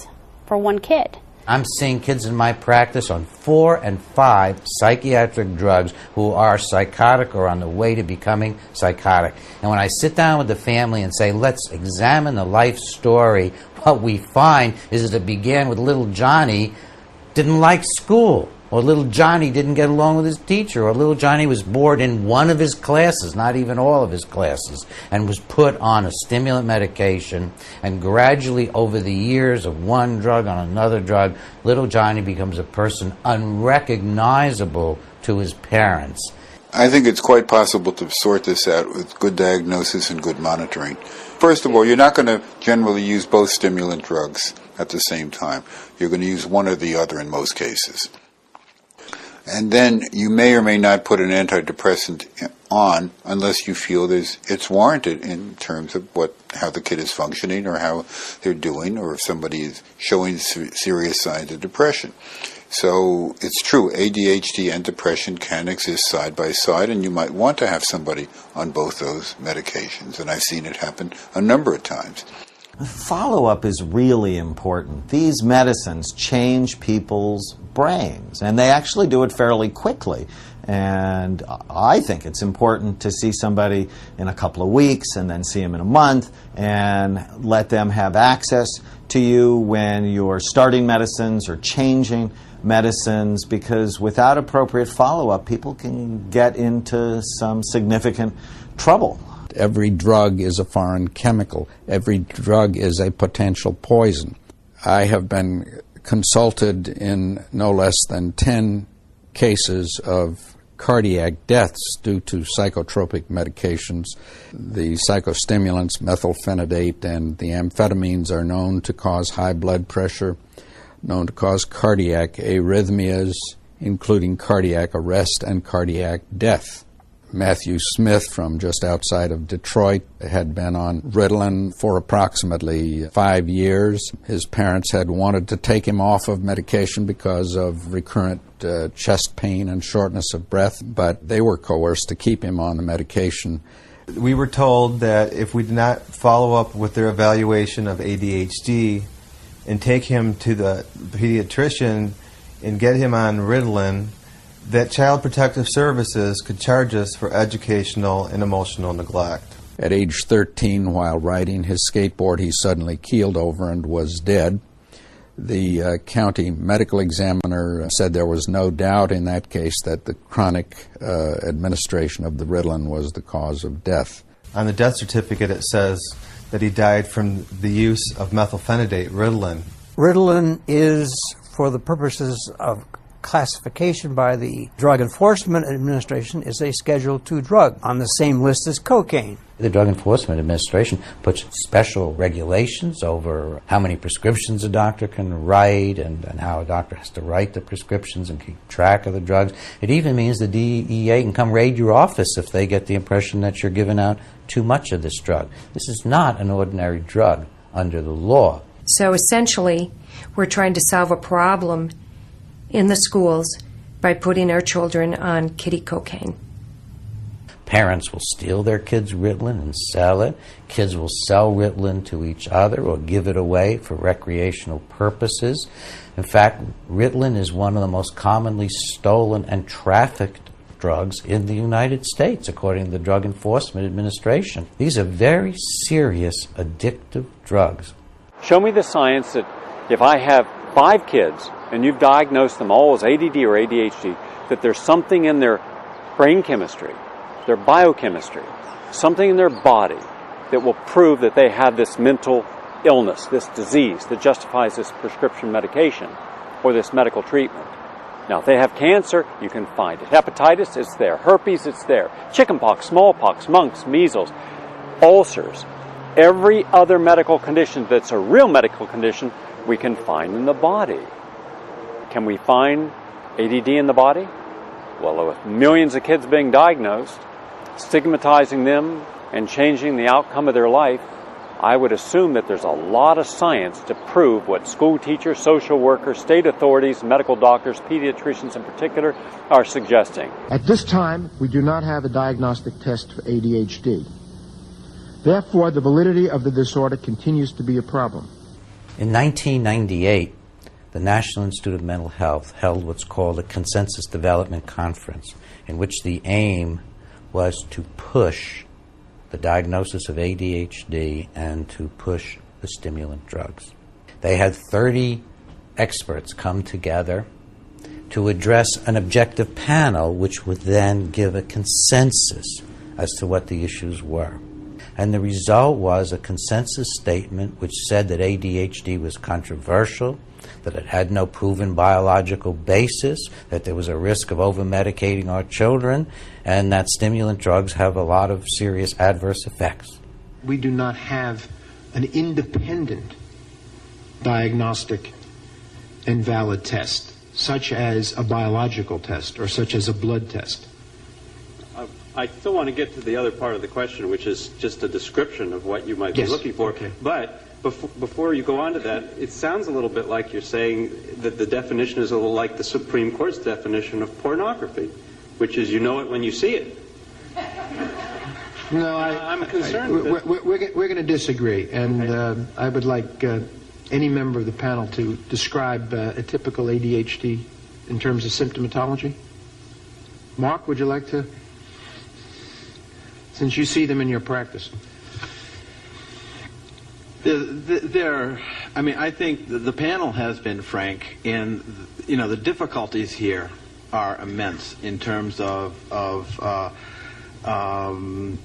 for one kid. I'm seeing kids in my practice on 4 and 5 psychiatric drugs who are psychotic or on the way to becoming psychotic. And when I sit down with the family and say, let's examine the life story, what we find is that it began with little Johnny didn't like school, or little Johnny didn't get along with his teacher, or little Johnny was bored in one of his classes, not even all of his classes, and was put on a stimulant medication, and gradually over the years of one drug on another drug, little Johnny becomes a person unrecognizable to his parents. I think it's quite possible to sort this out with good diagnosis and good monitoring. First of all, you're not going to generally use both stimulant drugs at the same time. You're going to use one or the other in most cases. And then you may or may not put an antidepressant on unless you feel it's warranted in terms of how the kid is functioning or how they're doing, or if somebody is showing serious signs of depression. So it's true, ADHD and depression can exist side by side, and you might want to have somebody on both those medications, and I've seen it happen a number of times. Follow-up is really important. These medicines change people's brains, and they actually do it fairly quickly. And I think it's important to see somebody in a couple of weeks and then see them in a month and let them have access to you when you're starting medicines or changing medicines, because without appropriate follow-up, people can get into some significant trouble. Every drug is a foreign chemical. Every drug is a potential poison. I have been consulted in no less than 10 cases of cardiac deaths due to psychotropic medications. The psychostimulants, methylphenidate, and the amphetamines are known to cause high blood pressure, known to cause cardiac arrhythmias, including cardiac arrest and cardiac death. Matthew Smith from just outside of Detroit had been on Ritalin for approximately 5 years. His parents had wanted to take him off of medication because of recurrent chest pain and shortness of breath, but they were coerced to keep him on the medication. We were told that if we did not follow up with their evaluation of ADHD and take him to the pediatrician and get him on Ritalin, that Child Protective Services could charge us for educational and emotional neglect. At age 13, while riding his skateboard, he suddenly keeled over and was dead. The county medical examiner said there was no doubt in that case that the chronic administration of the Ritalin was the cause of death. On the death certificate it says that he died from the use of methylphenidate, Ritalin. Ritalin is, for the purposes of classification by the Drug Enforcement Administration, is a Schedule II drug on the same list as cocaine. The Drug Enforcement Administration puts special regulations over how many prescriptions a doctor can write and how a doctor has to write the prescriptions and keep track of the drugs. It even means the DEA can come raid your office if they get the impression that you're giving out too much of this drug. This is not an ordinary drug under the law. So essentially, we're trying to solve a problem in the schools by putting our children on kiddie cocaine. Parents will steal their kids' Ritalin and sell it. Kids will sell Ritalin to each other or give it away for recreational purposes. In fact, Ritalin is one of the most commonly stolen and trafficked drugs in the United States, according to the Drug Enforcement Administration. These are very serious addictive drugs. Show me the science that if I have 5 kids and you've diagnosed them all as ADD or ADHD, that there's something in their brain chemistry, their biochemistry, something in their body that will prove that they have this mental illness, this disease that justifies this prescription medication or this medical treatment. Now, if they have cancer, you can find it. Hepatitis, it's there. Herpes, it's there. Chickenpox, smallpox, mumps, measles, ulcers. Every other medical condition that's a real medical condition, we can find in the body. Can we find ADD in the body? Well, with millions of kids being diagnosed, stigmatizing them and changing the outcome of their life, I would assume that there's a lot of science to prove what school teachers, social workers, state authorities, medical doctors, pediatricians in particular, are suggesting. At this time, we do not have a diagnostic test for ADHD. Therefore, the validity of the disorder continues to be a problem. In 1998, the National Institute of Mental Health held what's called a Consensus Development Conference, in which the aim was to push the diagnosis of ADHD and to push the stimulant drugs. They had 30 experts come together to address an objective panel which would then give a consensus as to what the issues were. And the result was a consensus statement which said that ADHD was controversial, that it had no proven biological basis, that there was a risk of over-medicating our children, and that stimulant drugs have a lot of serious adverse effects. We do not have an independent diagnostic and valid test, such as a biological test or such as a blood test. I still want to get to the other part of the question, which is just a description of what you might be looking for. Okay. But before you go on to that, it sounds a little bit like you're saying that the definition is a little like the Supreme Court's definition of pornography, which is you know it when you see it. No, I'm concerned. We're going to disagree, and I would like any member of the panel to describe a typical ADHD in terms of symptomatology. Mark, would you like to? Since you see them in your practice. I think the panel has been frank, and the difficulties here are immense in terms of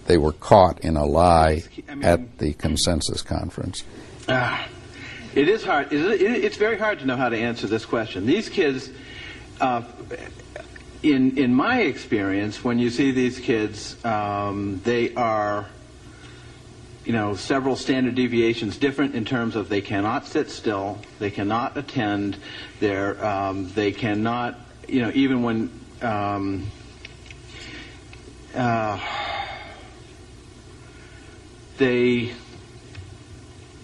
they were caught in a lie at the consensus conference. It is hard. It's very hard to know how to answer this question. These kids, in my experience, when you see these kids, they are, several standard deviations different in terms of they cannot sit still, they cannot attend, they cannot, even when they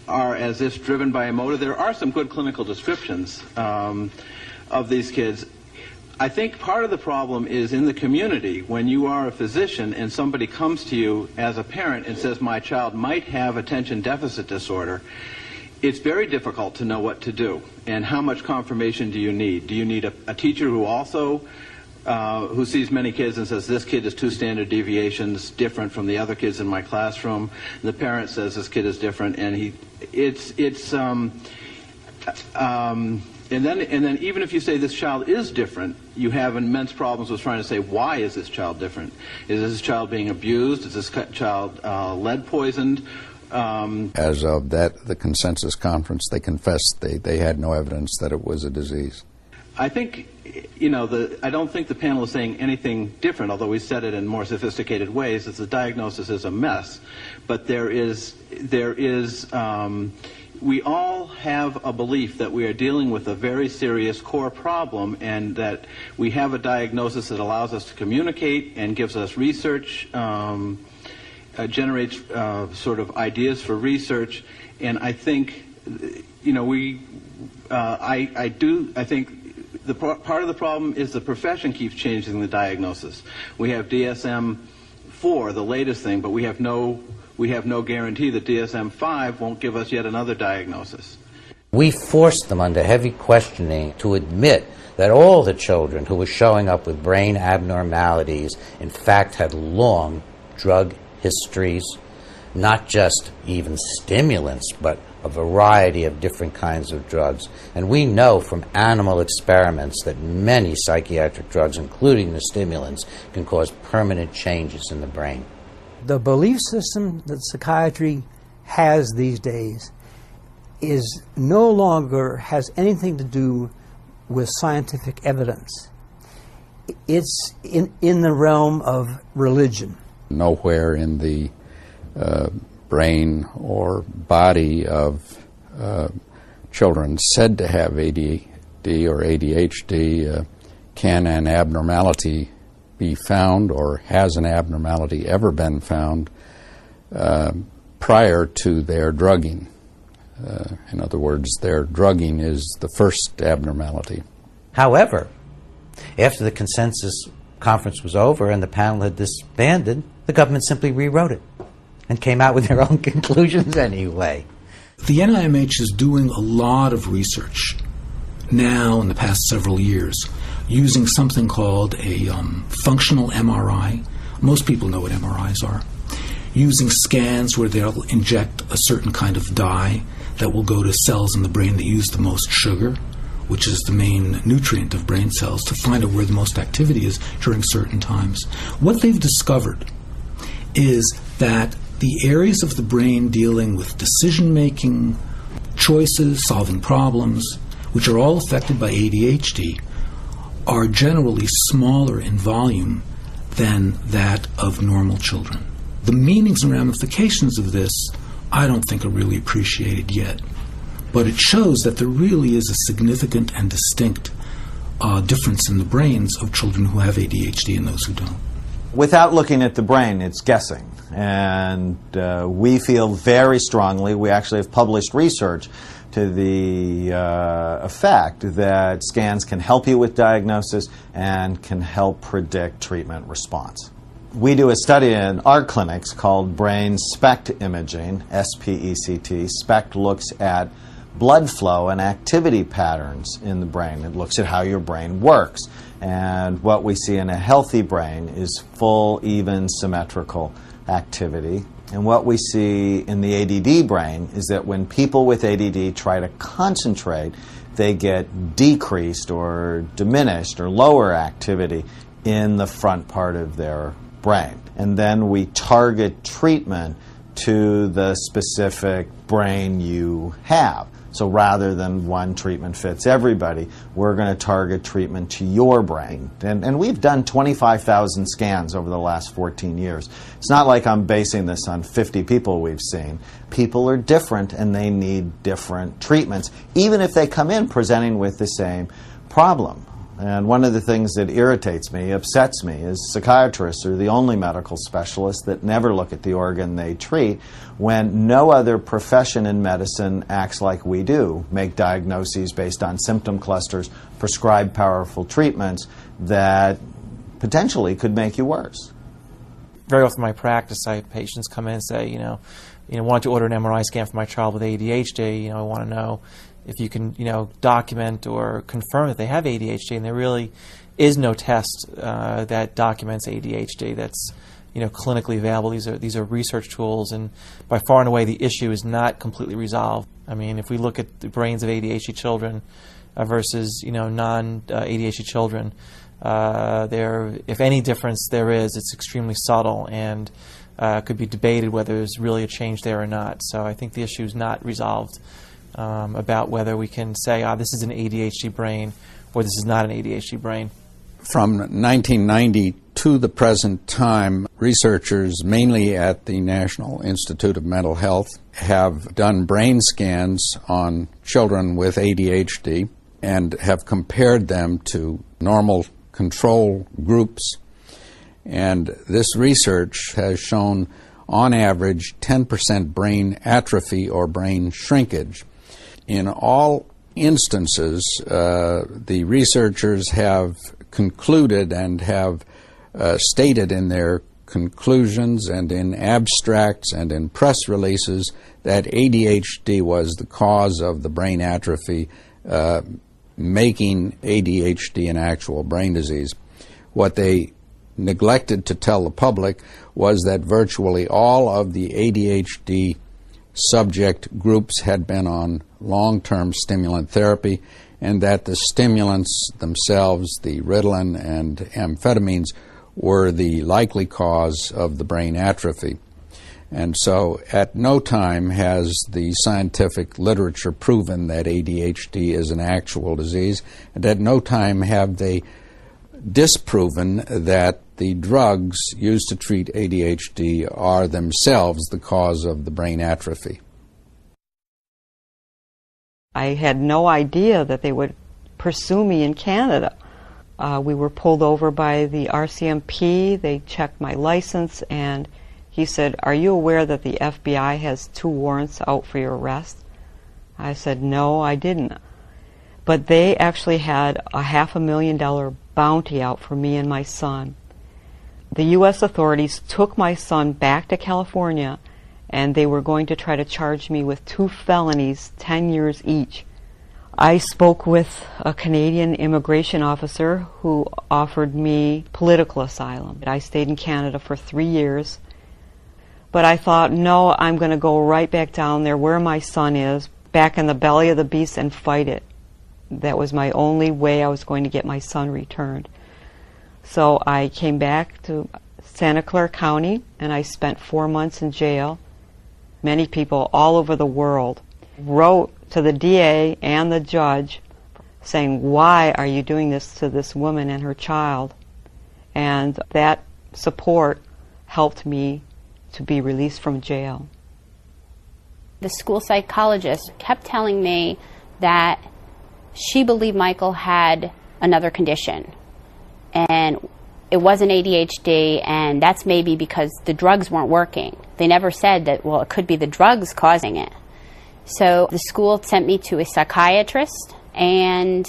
are as if driven by a motive. There are some good clinical descriptions of these kids. I think part of the problem is in the community when you are a physician and somebody comes to you as a parent and says, my child might have attention deficit disorder. It's very difficult to know what to do and how much confirmation do you need. Do you need a teacher who also who sees many kids and says, this kid is 2 standard deviations different from the other kids in my classroom. And the parent says this kid is different, and and then even if you say this child is different, you have immense problems with trying to say, why is this child different? Is this child being abused? Is this child lead poisoned? As of the consensus conference, they confessed they had no evidence that it was a disease. I think, I don't think the panel is saying anything different, although we said it in more sophisticated ways, that the diagnosis is a mess. But we all have a belief that we are dealing with a very serious core problem and that we have a diagnosis that allows us to communicate and gives us research, generates sort of ideas for research. And I think, I think part of the problem is the profession keeps changing the diagnosis. We have DSM-4, the latest thing, but we have no guarantee that DSM-5 won't give us yet another diagnosis. We forced them under heavy questioning to admit that all the children who were showing up with brain abnormalities in fact had long drug histories, not just even stimulants, but a variety of different kinds of drugs. And we know from animal experiments that many psychiatric drugs, including the stimulants, can cause permanent changes in the brain. The belief system that psychiatry has these days is no longer has anything to do with scientific evidence. It's in the realm of religion. Nowhere in the brain or body of children said to have ADD or ADHD can an abnormality be found, or has an abnormality ever been found prior to their drugging. In other words, their drugging is the first abnormality. However, after the consensus conference was over and the panel had disbanded, the government simply rewrote it and came out with their own conclusions anyway. The NIMH is doing a lot of research now in the past several years using something called a functional MRI. Most people know what MRIs are. Using scans where they'll inject a certain kind of dye that will go to cells in the brain that use the most sugar, which is the main nutrient of brain cells, to find out where the most activity is during certain times. What they've discovered is that the areas of the brain dealing with decision-making, choices, solving problems, which are all affected by ADHD, are generally smaller in volume than that of normal children. The meanings and ramifications of this I don't think are really appreciated yet, but it shows that there really is a significant and distinct difference in the brains of children who have ADHD and those who don't. Without looking at the brain, it's guessing. And we feel very strongly, we actually have published research to the effect that scans can help you with diagnosis and can help predict treatment response. We do a study in our clinics called brain SPECT imaging, S-P-E-C-T. SPECT looks at blood flow and activity patterns in the brain. It looks at how your brain works. And what we see in a healthy brain is full, even, symmetrical activity. And what we see in the ADD brain is that when people with ADD try to concentrate, they get decreased or diminished or lower activity in the front part of their brain. And then we target treatment to the specific brain you have. So rather than one treatment fits everybody, we're going to target treatment to your brain. And we've done 25,000 scans over the last 14 years. It's not like I'm basing this on 50 people we've seen. People are different and they need different treatments, even if they come in presenting with the same problem. And one of the things that irritates me, upsets me, is psychiatrists are the only medical specialists that never look at the organ they treat when no other profession in medicine acts like we do, make diagnoses based on symptom clusters, prescribe powerful treatments that potentially could make you worse. Very often in my practice, I have patients come in and say, why don't you order an MRI scan for my child with ADHD? I want to know if you can, document or confirm that they have ADHD, and there really is no test that documents ADHD that's, clinically available. These are research tools, and by far and away the issue is not completely resolved. I mean, if we look at the brains of ADHD children versus, non-ADHD children, if any difference there is, it's extremely subtle and could be debated whether there's really a change there or not. So I think the issue is not resolved. About whether we can say, this is an ADHD brain or this is not an ADHD brain. From 1990 to the present time, researchers, mainly at the National Institute of Mental Health, have done brain scans on children with ADHD and have compared them to normal control groups. And this research has shown, on average, 10% brain atrophy or brain shrinkage. In all instances, the researchers have concluded and have stated in their conclusions and in abstracts and in press releases that ADHD was the cause of the brain atrophy, making ADHD an actual brain disease. What they neglected to tell the public was that virtually all of the ADHD subject groups had been on long-term stimulant therapy, and that the stimulants themselves, the Ritalin and amphetamines, were the likely cause of the brain atrophy. And so at no time has the scientific literature proven that ADHD is an actual disease, and at no time have they disproven that the drugs used to treat ADHD are themselves the cause of the brain atrophy. I had no idea that they would pursue me in Canada. We were pulled over by the RCMP. They checked my license, and he said, "Are you aware that the FBI has 2 warrants out for your arrest?" I said, "No, I didn't." But they actually had a $500,000 bounty out for me and my son. The U.S. authorities took my son back to California, and they were going to try to charge me with 2 felonies, 10 years each. I spoke with a Canadian immigration officer who offered me political asylum. I stayed in Canada for 3 years, but I thought, no, I'm going to go right back down there where my son is, back in the belly of the beast, and fight it. That was my only way I was going to get my son returned. So I came back to Santa Clara County, and I spent 4 months in jail. Many people all over the world wrote to the DA and the judge saying, "Why are you doing this to this woman and her child?" And that support helped me to be released from jail. The school psychologist kept telling me that she believed Michael had another condition. And it wasn't ADHD, and that's maybe because the drugs weren't working. They never said that, well, it could be the drugs causing it. So the school sent me to a psychiatrist, and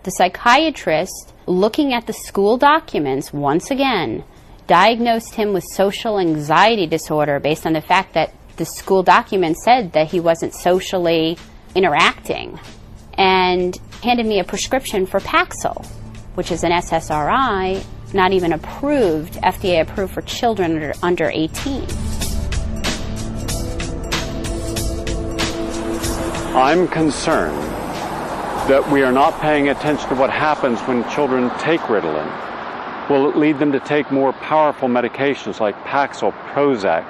the psychiatrist, looking at the school documents once again, diagnosed him with social anxiety disorder based on the fact that the school documents said that he wasn't socially interacting, and handed me a prescription for Paxil, which is an SSRI, not even approved, FDA approved for children under 18. I'm concerned that we are not paying attention to what happens when children take Ritalin. Will it lead them to take more powerful medications like Paxil, Prozac?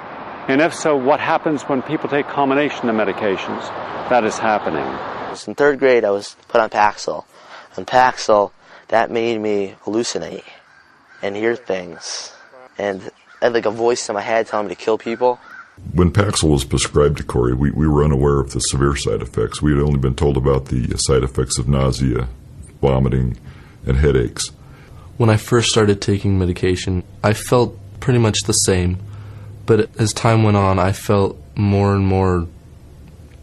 And if so, what happens when people take combination of medications? That is happening. In third grade, I was put on Paxil. And Paxil, that made me hallucinate and hear things. And I had like a voice in my head telling me to kill people. When Paxil was prescribed to Corey, we were unaware of the severe side effects. We had only been told about the side effects of nausea, vomiting, and headaches. When I first started taking medication, I felt pretty much the same. But as time went on, I felt more and more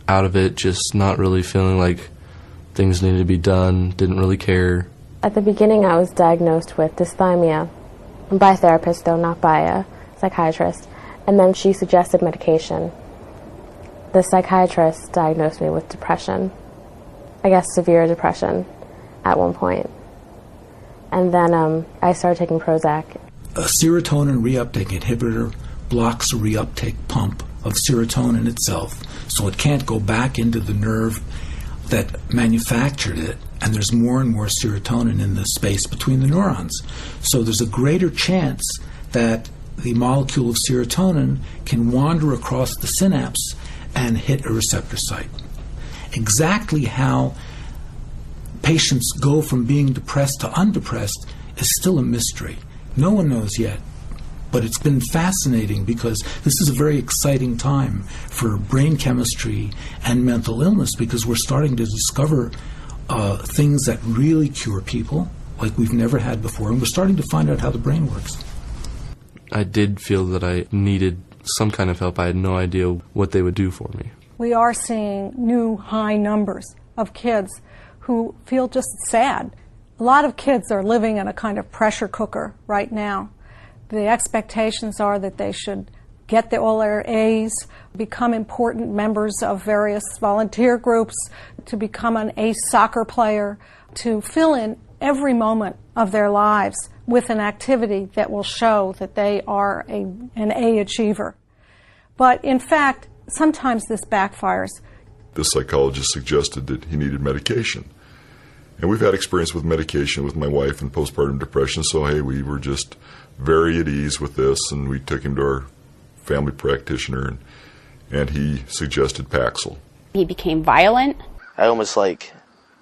out of it, just not really feeling like things needed to be done, didn't really care. At the beginning, I was diagnosed with dysthymia by a therapist, though not by a psychiatrist, and then she suggested medication. The psychiatrist diagnosed me with depression, I guess severe depression at one point. And then I started taking Prozac. A serotonin reuptake inhibitor blocks the reuptake pump of serotonin itself, so it can't go back into the nerve that manufactured it, and there's more and more serotonin in the space between the neurons. So there's a greater chance that the molecule of serotonin can wander across the synapse and hit a receptor site. Exactly how patients go from being depressed to undepressed is still a mystery. No one knows yet. But it's been fascinating because this is a very exciting time for brain chemistry and mental illness, because we're starting to discover things that really cure people like we've never had before, and we're starting to find out how the brain works. I did feel that I needed some kind of help. I had no idea what they would do for me. We are seeing new high numbers of kids who feel just sad. A lot of kids are living in a kind of pressure cooker right now. The expectations are that they should get all their A's, become important members of various volunteer groups, to become an ace soccer player, to fill in every moment of their lives with an activity that will show that they are an A achiever. But in fact, sometimes this backfires. The psychologist suggested that he needed medication. And we've had experience with medication with my wife and postpartum depression, so hey, we were just very at ease with this, and we took him to our family practitioner, and he suggested Paxil. He became violent. I almost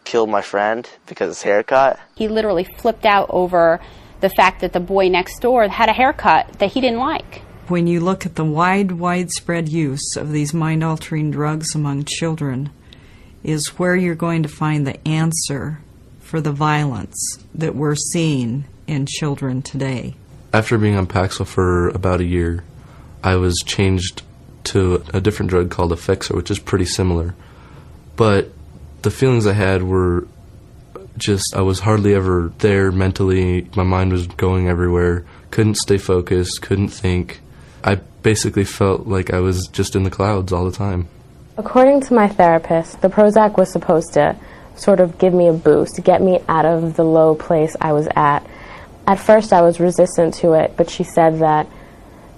killed my friend because of his haircut. He literally flipped out over the fact that the boy next door had a haircut that he didn't like. When you look at the widespread use of these mind-altering drugs among children, is where you're going to find the answer for the violence that we're seeing in children today. After being on Paxil for about a year, I was changed to a different drug called Effexor, which is pretty similar. But the feelings I had were just, I was hardly ever there mentally. My mind was going everywhere. Couldn't stay focused, couldn't think. I basically felt like I was just in the clouds all the time. According to my therapist, the Prozac was supposed to sort of give me a boost, to get me out of the low place I was at. At first I was resistant to it, but she said that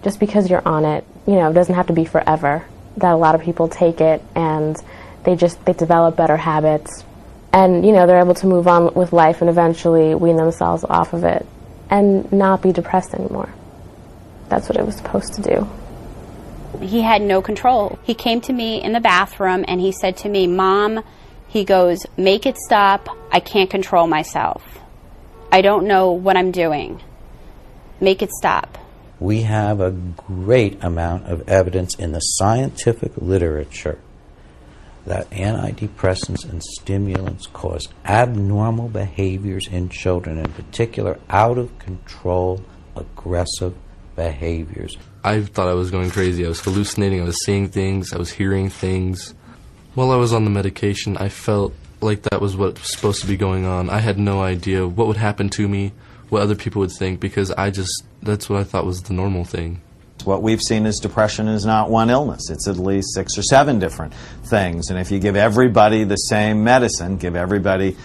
just because you're on it, it doesn't have to be forever. That a lot of people take it and they develop better habits, and they're able to move on with life and eventually wean themselves off of it and not be depressed anymore. That's what it was supposed to do. He had no control. He came to me in the bathroom and he said to me, "Mom," he goes, "make it stop. I can't control myself. I don't know what I'm doing. Make it stop." We have a great amount of evidence in the scientific literature that antidepressants and stimulants cause abnormal behaviors in children, in particular out of control, aggressive behaviors. I thought I was going crazy. I was hallucinating, I was seeing things, I was hearing things. While I was on the medication, I felt like that was what was supposed to be going on. I had no idea what would happen to me, what other people would think, because that's what I thought was the normal thing. What we've seen is depression is not one illness. It's at least 6 or 7 different things. And if you give everybody the same medicine, give everybody,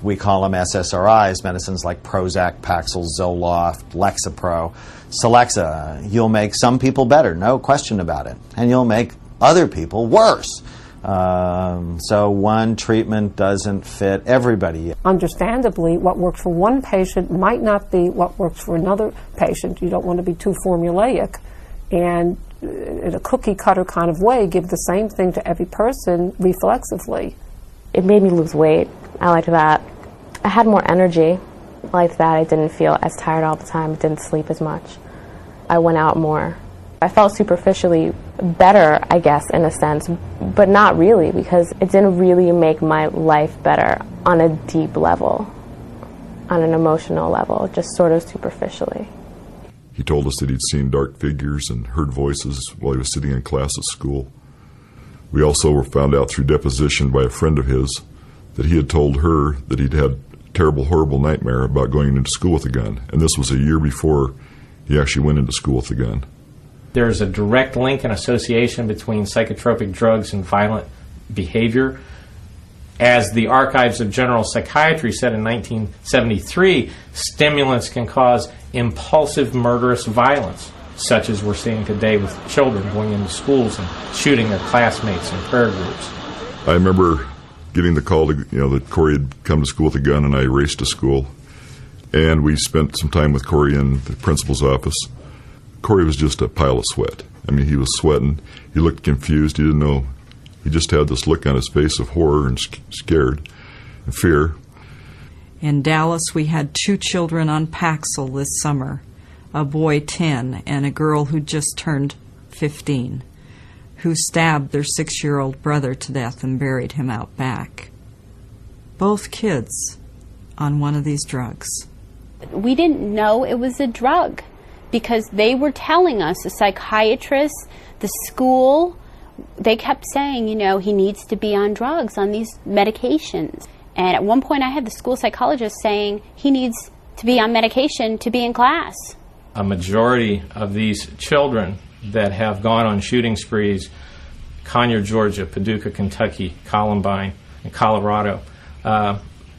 we call them SSRIs, medicines like Prozac, Paxil, Zoloft, Lexapro, Celexa, you'll make some people better, no question about it. And you'll make other people worse. So one treatment doesn't fit everybody. Understandably, what works for one patient might not be what works for another patient. You don't want to be too formulaic and in a cookie-cutter kind of way give the same thing to every person reflexively. It made me lose weight. I liked that. I had more energy. I liked that. I didn't feel as tired all the time. I didn't sleep as much. I went out more. I felt superficially better, I guess, in a sense, but not really, because it didn't really make my life better on a deep level, on an emotional level, just sort of superficially. He told us that he'd seen dark figures and heard voices while he was sitting in class at school. We also were found out through deposition by a friend of his that he had told her that he'd had a terrible, horrible nightmare about going into school with a gun, and this was a year before he actually went into school with a gun. There's a direct link and association between psychotropic drugs and violent behavior. As the Archives of General Psychiatry said in 1973, stimulants can cause impulsive, murderous violence, such as we're seeing today with children going into schools and shooting their classmates in prayer groups. I remember getting the call that Corey had come to school with a gun, and I raced to school. And we spent some time with Corey in the principal's office. Corey was just a pile of sweat. I mean, he was sweating. He looked confused. He didn't know. He just had this look on his face of horror and scared and fear. In Dallas, we had 2 children on Paxil this summer, a boy 10 and a girl who just turned 15, who stabbed their 6-year-old brother to death and buried him out back. Both kids on one of these drugs. We didn't know it was a drug because they were telling us, the psychiatrist, the school, they kept saying, he needs to be on drugs, on these medications. And at one point I had the school psychologist saying he needs to be on medication to be in class. A majority of these children that have gone on shooting sprees, Conyers, Georgia, Paducah, Kentucky, Columbine, and Colorado,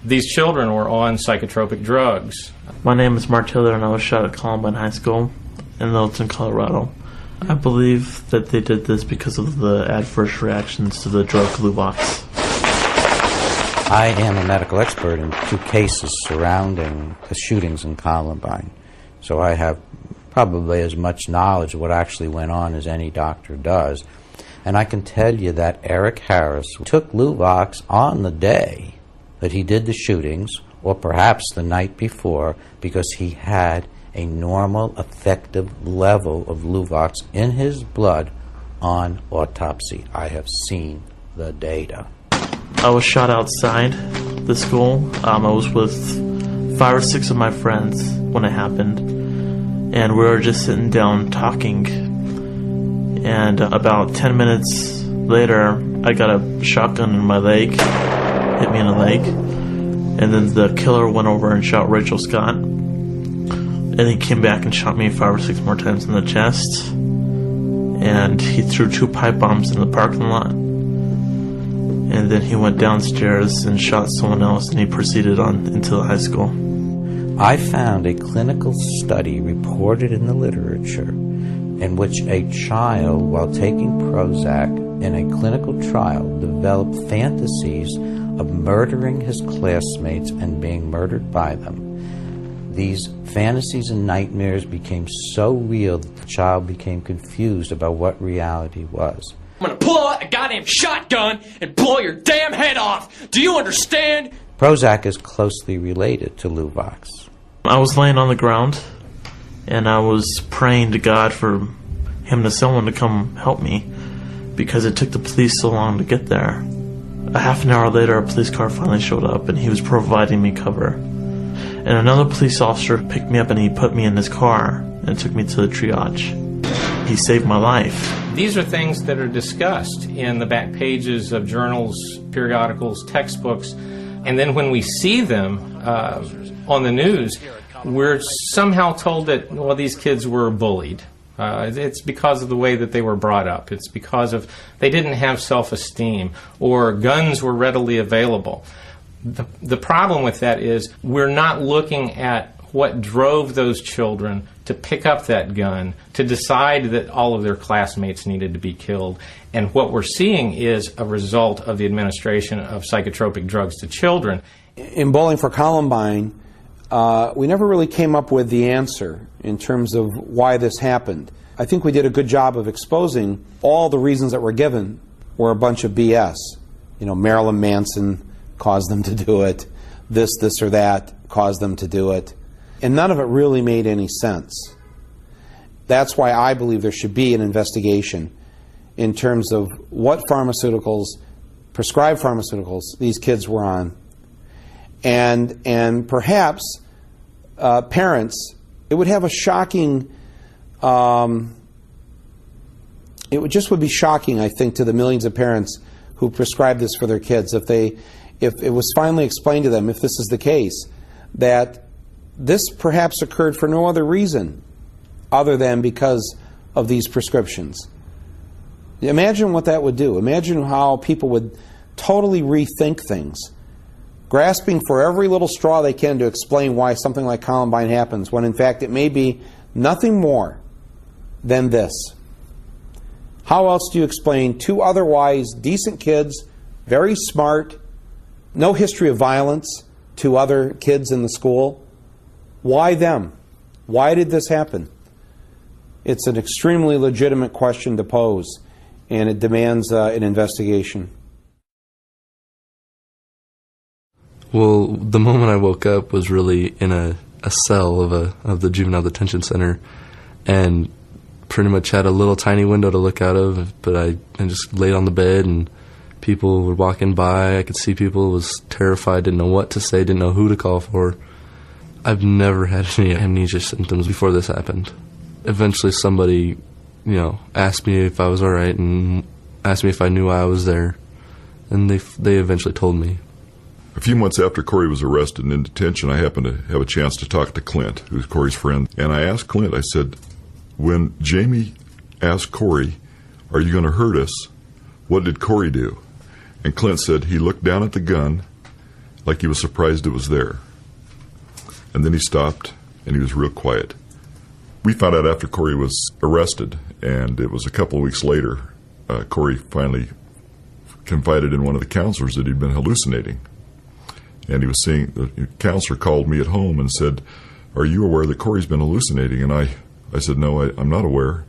these children were on psychotropic drugs. My name is Mark Taylor, and I was shot at Columbine High School in Littleton, Colorado. I believe that they did this because of the adverse reactions to the drug Luvox. I am a medical expert in 2 cases surrounding the shootings in Columbine, so I have probably as much knowledge of what actually went on as any doctor does. And I can tell you that Eric Harris took Luvox on the day that he did the shootings, or perhaps the night before, because he had a normal, effective level of Luvox in his blood on autopsy. I have seen the data. I was shot outside the school. I was with 5 or 6 of my friends when it happened, and we were just sitting down talking. And about 10 minutes later, I got a shotgun in my leg, hit me in the leg, and then the killer went over and shot Rachel Scott. And he came back and shot me 5 or 6 more times in the chest. And he threw 2 pipe bombs in the parking lot. And then he went downstairs and shot someone else, and he proceeded on into the high school. I found a clinical study reported in the literature in which a child, while taking Prozac in a clinical trial, developed fantasies of murdering his classmates and being murdered by them. These fantasies and nightmares became so real that the child became confused about what reality was. I'm gonna pull out a goddamn shotgun and blow your damn head off! Do you understand? Prozac is closely related to Luvox. I was laying on the ground, and I was praying to God for him to someone to come help me, because it took the police so long to get there. A half an hour later, a police car finally showed up, and he was providing me cover. And another police officer picked me up, and he put me in his car and took me to the triage. He saved my life. These are things that are discussed in the back pages of journals, periodicals, textbooks, and then when we see them on the news, we're somehow told that, well, these kids were bullied. It's because of the way that they were brought up. It's because of they didn't have self-esteem, or guns were readily available. The problem with that is we're not looking at what drove those children to pick up that gun, to decide that all of their classmates needed to be killed. And what we're seeing is a result of the administration of psychotropic drugs to children. In Bowling for Columbine, we never really came up with the answer in terms of why this happened. I think we did a good job of exposing all the reasons that were given were a bunch of BS. You know, Marilyn Manson caused them to do it. This or that caused them to do it. And none of it really made any sense. That's why I believe there should be an investigation in terms of what pharmaceuticals, prescribed pharmaceuticals, these kids were on. And perhaps parents, it would have a shocking, it would be shocking, I think, to the millions of parents who prescribe this for their kids if it was finally explained to them, if this is the case, that this perhaps occurred for no other reason other than because of these prescriptions. Imagine what that would do. Imagine how people would totally rethink things, grasping for every little straw they can to explain why something like Columbine happens, when in fact it may be nothing more than this. How else do you explain two otherwise decent kids, very smart, no history of violence to other kids in the school? Why them? Why did this happen? It's an extremely legitimate question to pose, and it demands an investigation. Well, the moment I woke up was really in a cell of the juvenile detention center, and pretty much had a little tiny window to look out of, but I just laid on the bed, and people were walking by. I could see people, was terrified, didn't know what to say, didn't know who to call for. I've never had any amnesia symptoms before this happened. Eventually somebody, asked me if I was all right and asked me if I knew I was there, and they eventually told me. A few months after Corey was arrested and in detention, I happened to have a chance to talk to Clint, who's Corey's friend. And I asked Clint, I said, when Jamie asked Corey, "Are you going to hurt us?" what did Corey do? And Clint said he looked down at the gun like he was surprised it was there. And then he stopped, and he was real quiet. We found out after Corey was arrested, and it was a couple of weeks later, Corey finally confided in one of the counselors that he'd been hallucinating. And he was seeing, the counselor called me at home and said, "Are you aware that Corey's been hallucinating?" And I said, "No, I'm not aware.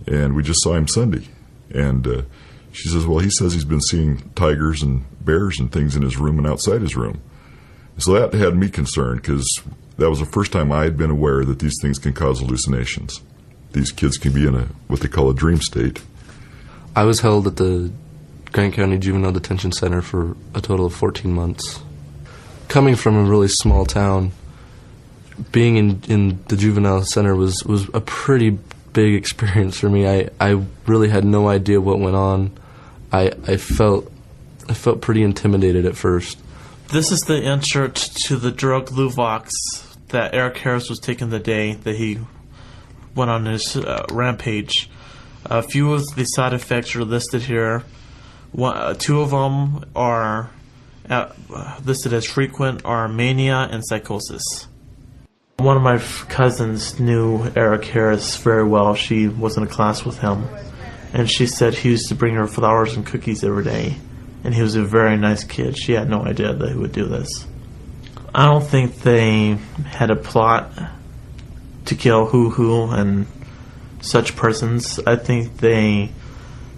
And we just saw him Sunday." And she says, "Well, he says he's been seeing tigers and bears and things in his room and outside his room." So that had me concerned, because that was the first time I had been aware that these things can cause hallucinations. These kids can be in what they call a dream state. I was held at the Grant County Juvenile Detention Center for a total of 14 months. Coming from a really small town, being in the juvenile center was a pretty big experience for me. I really had no idea what went on. I felt pretty intimidated at first. This is the insert to the drug Luvox that Eric Harris was taking the day that he went on his rampage. A few of the side effects are listed here. Two of them are listed as frequent, are mania and psychosis. One of my cousins knew Eric Harris very well. She was in a class with him, and she said he used to bring her flowers and cookies every day, and he was a very nice kid. She had no idea that he would do this. I don't think they had a plot to kill who and such persons. I think they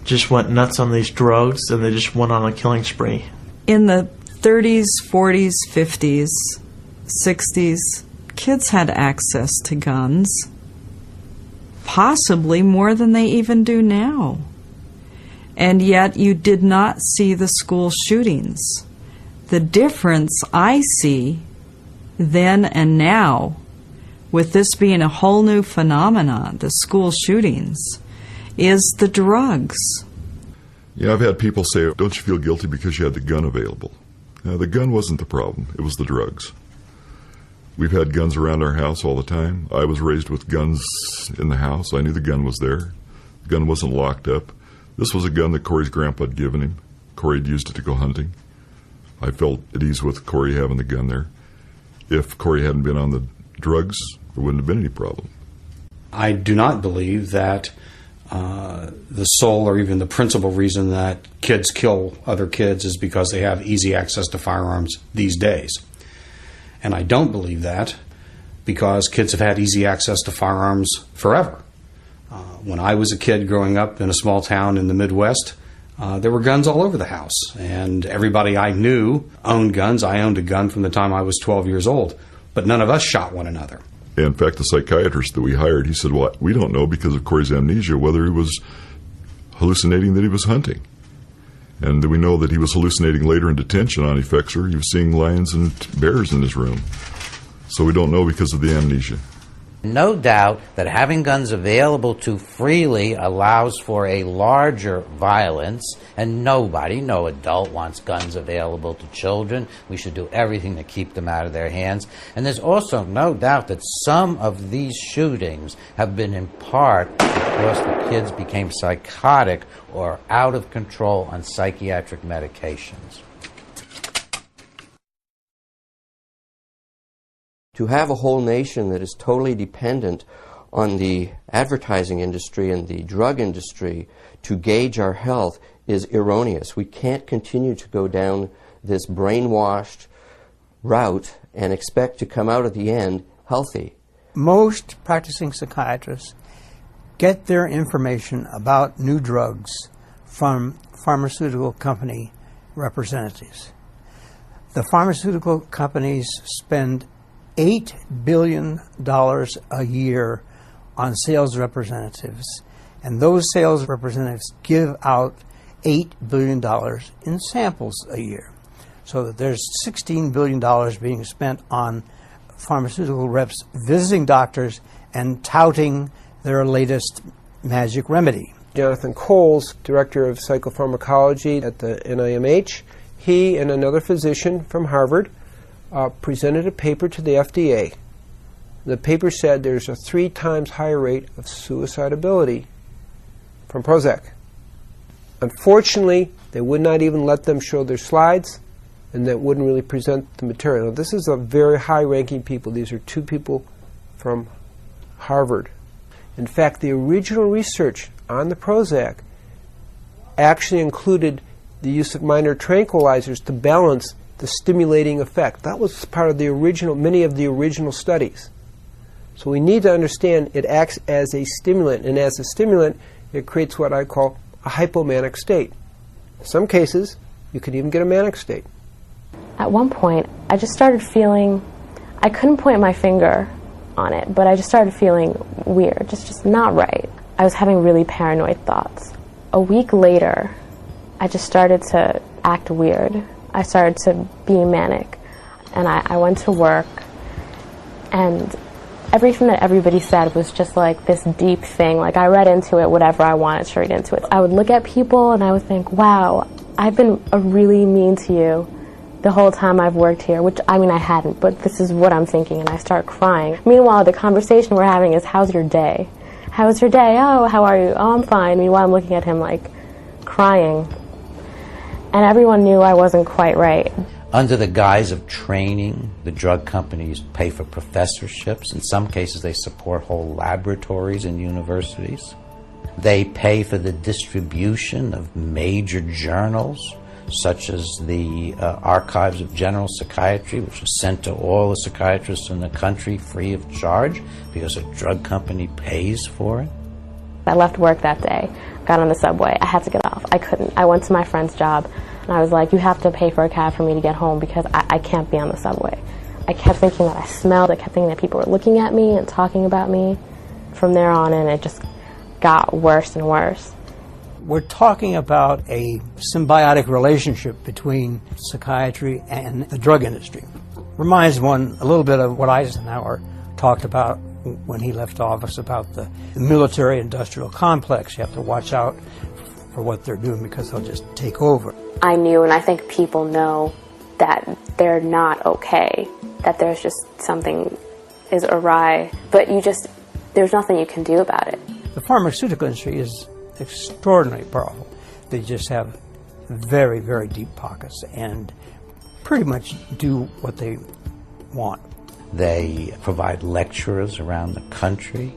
just went nuts on these drugs, and they just went on a killing spree. In the 30s, 40s, 50s, 60s, kids had access to guns, possibly more than they even do now. and yet you did not see the school shootings. The difference I see then and now, with this being a whole new phenomenon, the school shootings, is the drugs. Yeah, I've had people say, don't you feel guilty because you had the gun available? Now, the gun wasn't the problem, it was the drugs. We've had guns around our house all the time. I was raised with guns in the house. I knew the gun was there. The gun wasn't locked up. This was a gun that Corey's grandpa had given him. Corey had used it to go hunting. I felt at ease with Corey having the gun there. If Corey hadn't been on the drugs, there wouldn't have been any problem. I do not believe that the sole or even the principal reason that kids kill other kids is because they have easy access to firearms these days. And I don't believe that because kids have had easy access to firearms forever. When I was a kid growing up in a small town in the Midwest, there were guns all over the house. And everybody I knew owned guns. I owned a gun from the time I was 12 years old. But none of us shot one another. In fact, the psychiatrist that we hired, he said, well, we don't know because of Corey's amnesia whether he was hallucinating that he was hunting. And we know that he was hallucinating later in detention on Effexor. He was seeing lions and bears in his room. So we don't know because of the amnesia. No doubt that having guns available too freely allows for a larger violence, and nobody, no adult, wants guns available to children. We should do everything to keep them out of their hands. And there's also no doubt that some of these shootings have been in part because the kids became psychotic or out of control on psychiatric medications. To have a whole nation that is totally dependent on the advertising industry and the drug industry to gauge our health is erroneous. We can't continue to go down this brainwashed route and expect to come out at the end healthy. Most practicing psychiatrists get their information about new drugs from pharmaceutical company representatives. The pharmaceutical companies spend $8 billion a year on sales representatives, and those sales representatives give out $8 billion in samples a year. So that there's $16 billion being spent on pharmaceutical reps visiting doctors and touting their latest magic remedy. Jonathan Coles, director of psychopharmacology at the NIMH, he and another physician from Harvard presented a paper to the FDA. The paper said there's a 3 times higher rate of suicidability from Prozac. Unfortunately, they would not even let them show their slides, and that wouldn't really present the material. Now, this is a very high-ranking people. These are 2 people from Harvard. In fact, the original research on the Prozac actually included the use of minor tranquilizers to balance the stimulating effect. That was part of the original, many of the original studies. So we need to understand it acts as a stimulant, and as a stimulant, it creates what I call a hypomanic state. In some cases, you can even get a manic state. At one point, I just started feeling, I couldn't point my finger on it, but I just started feeling weird, just not right. I was having really paranoid thoughts. A week later, I just started to act weird. I started to be manic, and I went to work, and everything that everybody said was just like this deep thing. Like, I read into it whatever I wanted straight into it. I would look at people and I would think, wow, I've been really mean to you the whole time I've worked here, which, I mean, I hadn't, but this is what I'm thinking, and I start crying. Meanwhile, the conversation we're having is, how's your day? How's your day? Oh, how are you? Oh, I'm fine. Meanwhile, I'm looking at him like crying. And everyone knew I wasn't quite right. Under the guise of training, the drug companies pay for professorships. In some cases, they support whole laboratories in universities. They pay for the distribution of major journals, such as the Archives of General Psychiatry, which is sent to all the psychiatrists in the country free of charge because a drug company pays for it. I left work that day, got on the subway. I had to get off. I couldn't. I went to my friend's job, and I was like, you have to pay for a cab for me to get home because I can't be on the subway. I kept thinking that I smelled. I kept thinking that people were looking at me and talking about me. From there on in, it just got worse and worse. We're talking about a symbiotic relationship between psychiatry and the drug industry. Reminds one a little bit of what Eisenhower talked about when he left office about the military-industrial complex. You have to watch out for what they're doing because they'll just take over. I knew, and I think people know, that they're not okay, that there's just something is awry, but there's nothing you can do about it. The pharmaceutical industry is extraordinarily powerful. They just have very, very deep pockets and pretty much do what they want. They provide lecturers around the country.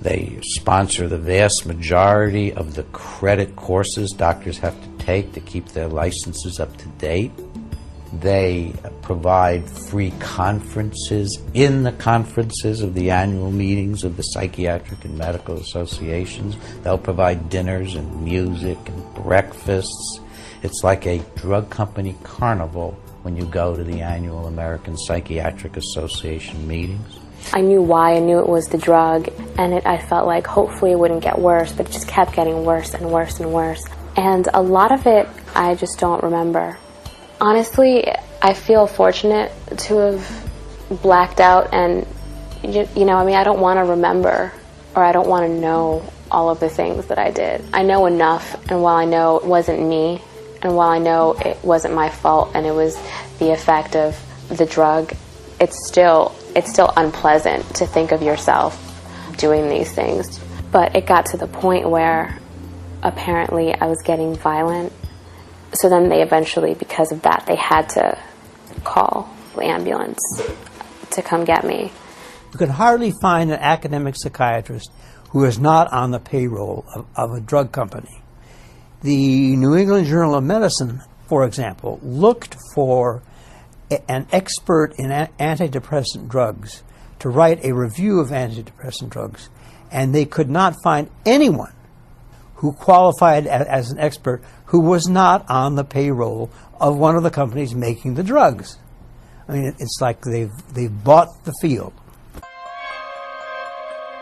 They sponsor the vast majority of the credit courses doctors have to take to keep their licenses up to date. They provide free conferences in the conferences of the annual meetings of the psychiatric and medical associations. They'll provide dinners and music and breakfasts. It's like a drug company carnival when you go to the annual American Psychiatric Association meetings. I knew why. I knew it was the drug, and I felt like hopefully it wouldn't get worse, but it just kept getting worse and worse and worse. And a lot of it I just don't remember. Honestly, I feel fortunate to have blacked out, and I don't want to remember, or I don't want to know all of the things that I did. I know enough, and while I know it wasn't me, and while I know it wasn't my fault and it was the effect of the drug, it's still unpleasant to think of yourself doing these things. But it got to the point where apparently I was getting violent. So then they eventually, because of that, they had to call the ambulance to come get me. You can hardly find an academic psychiatrist who is not on the payroll of a drug company. The New England Journal of Medicine, for example, looked for an expert in antidepressant drugs to write a review of antidepressant drugs, and they could not find anyone who qualified as an expert who was not on the payroll of one of the companies making the drugs. I mean, it's like they've bought the field.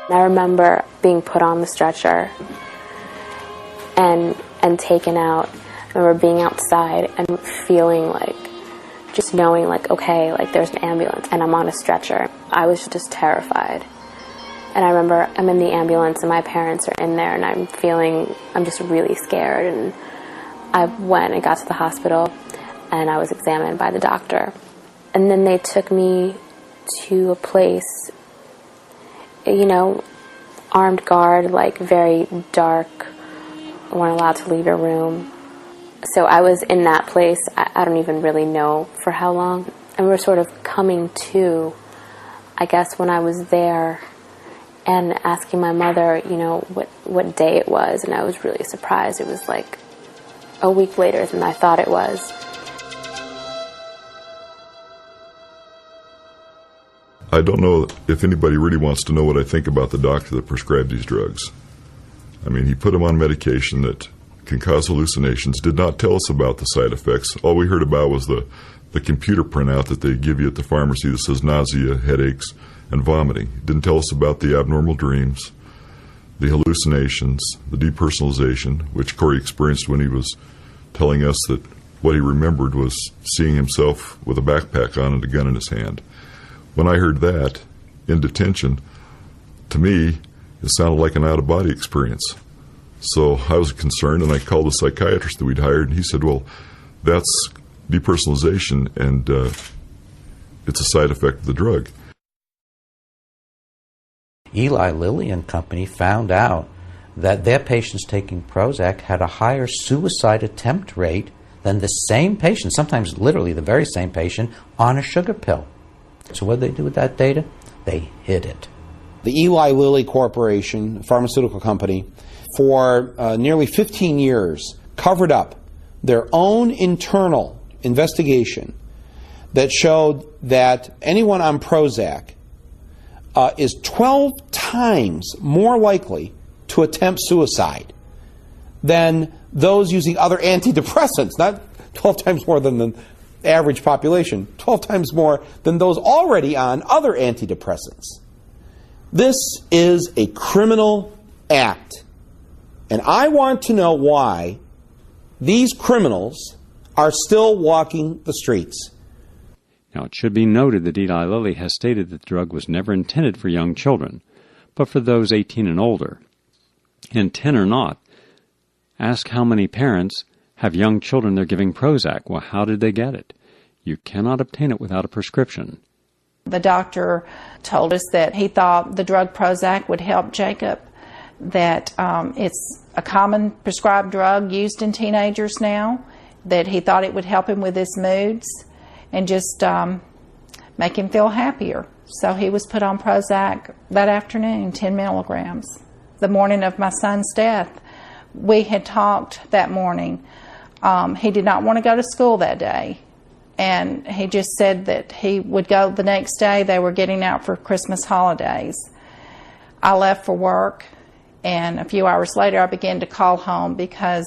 I remember being put on the stretcher and taken out. I remember being outside and feeling like, just knowing like, okay, like there's an ambulance and I'm on a stretcher. I was just terrified. And I remember I'm in the ambulance and my parents are in there and I'm just really scared. And I went and got to the hospital and I was examined by the doctor. And then they took me to a place, armed guard, like very dark, weren't allowed to leave your room. So I was in that place, I don't even really know for how long. And we're sort of coming to, I guess, when I was there and asking my mother, what day it was. And I was really surprised. It was like a week later than I thought it was. I don't know if anybody really wants to know what I think about the doctor that prescribed these drugs. I mean, he put them on medication that can cause hallucinations, did not tell us about the side effects. All we heard about was the computer printout that they give you at the pharmacy that says nausea, headaches, and vomiting. It didn't tell us about the abnormal dreams, the hallucinations, the depersonalization, which Corey experienced when he was telling us that what he remembered was seeing himself with a backpack on and a gun in his hand. When I heard that in detention, to me, it sounded like an out-of-body experience. So I was concerned, and I called the psychiatrist that we'd hired, and he said, well, that's depersonalization, and it's a side effect of the drug. Eli Lilly and Company found out that their patients taking Prozac had a higher suicide attempt rate than the same patient, sometimes literally the very same patient, on a sugar pill. So what did they do with that data? They hid it. The Eli Lilly Corporation, a pharmaceutical company, for nearly 15 years covered up their own internal investigation that showed that anyone on Prozac is 12 times more likely to attempt suicide than those using other antidepressants, not 12 times more than the average population, 12 times more than those already on other antidepressants. This is a criminal act, And I want to know why these criminals are still walking the streets. Now, it should be noted that Eli Lilly has stated that the drug was never intended for young children, but for those 18 and older. And 10 or not, ask how many parents have young children they're giving Prozac. Well, how did they get it? You cannot obtain it without a prescription. The doctor told us that he thought the drug Prozac would help Jacob, that it's a common prescribed drug used in teenagers now, that he thought it would help him with his moods and just make him feel happier. So he was put on Prozac that afternoon, 10 milligrams. The morning of my son's death, we had talked that morning. He did not want to go to school that day, and he just said that he would go the next day. They were getting out for Christmas holidays. I left for work, and a few hours later I began to call home because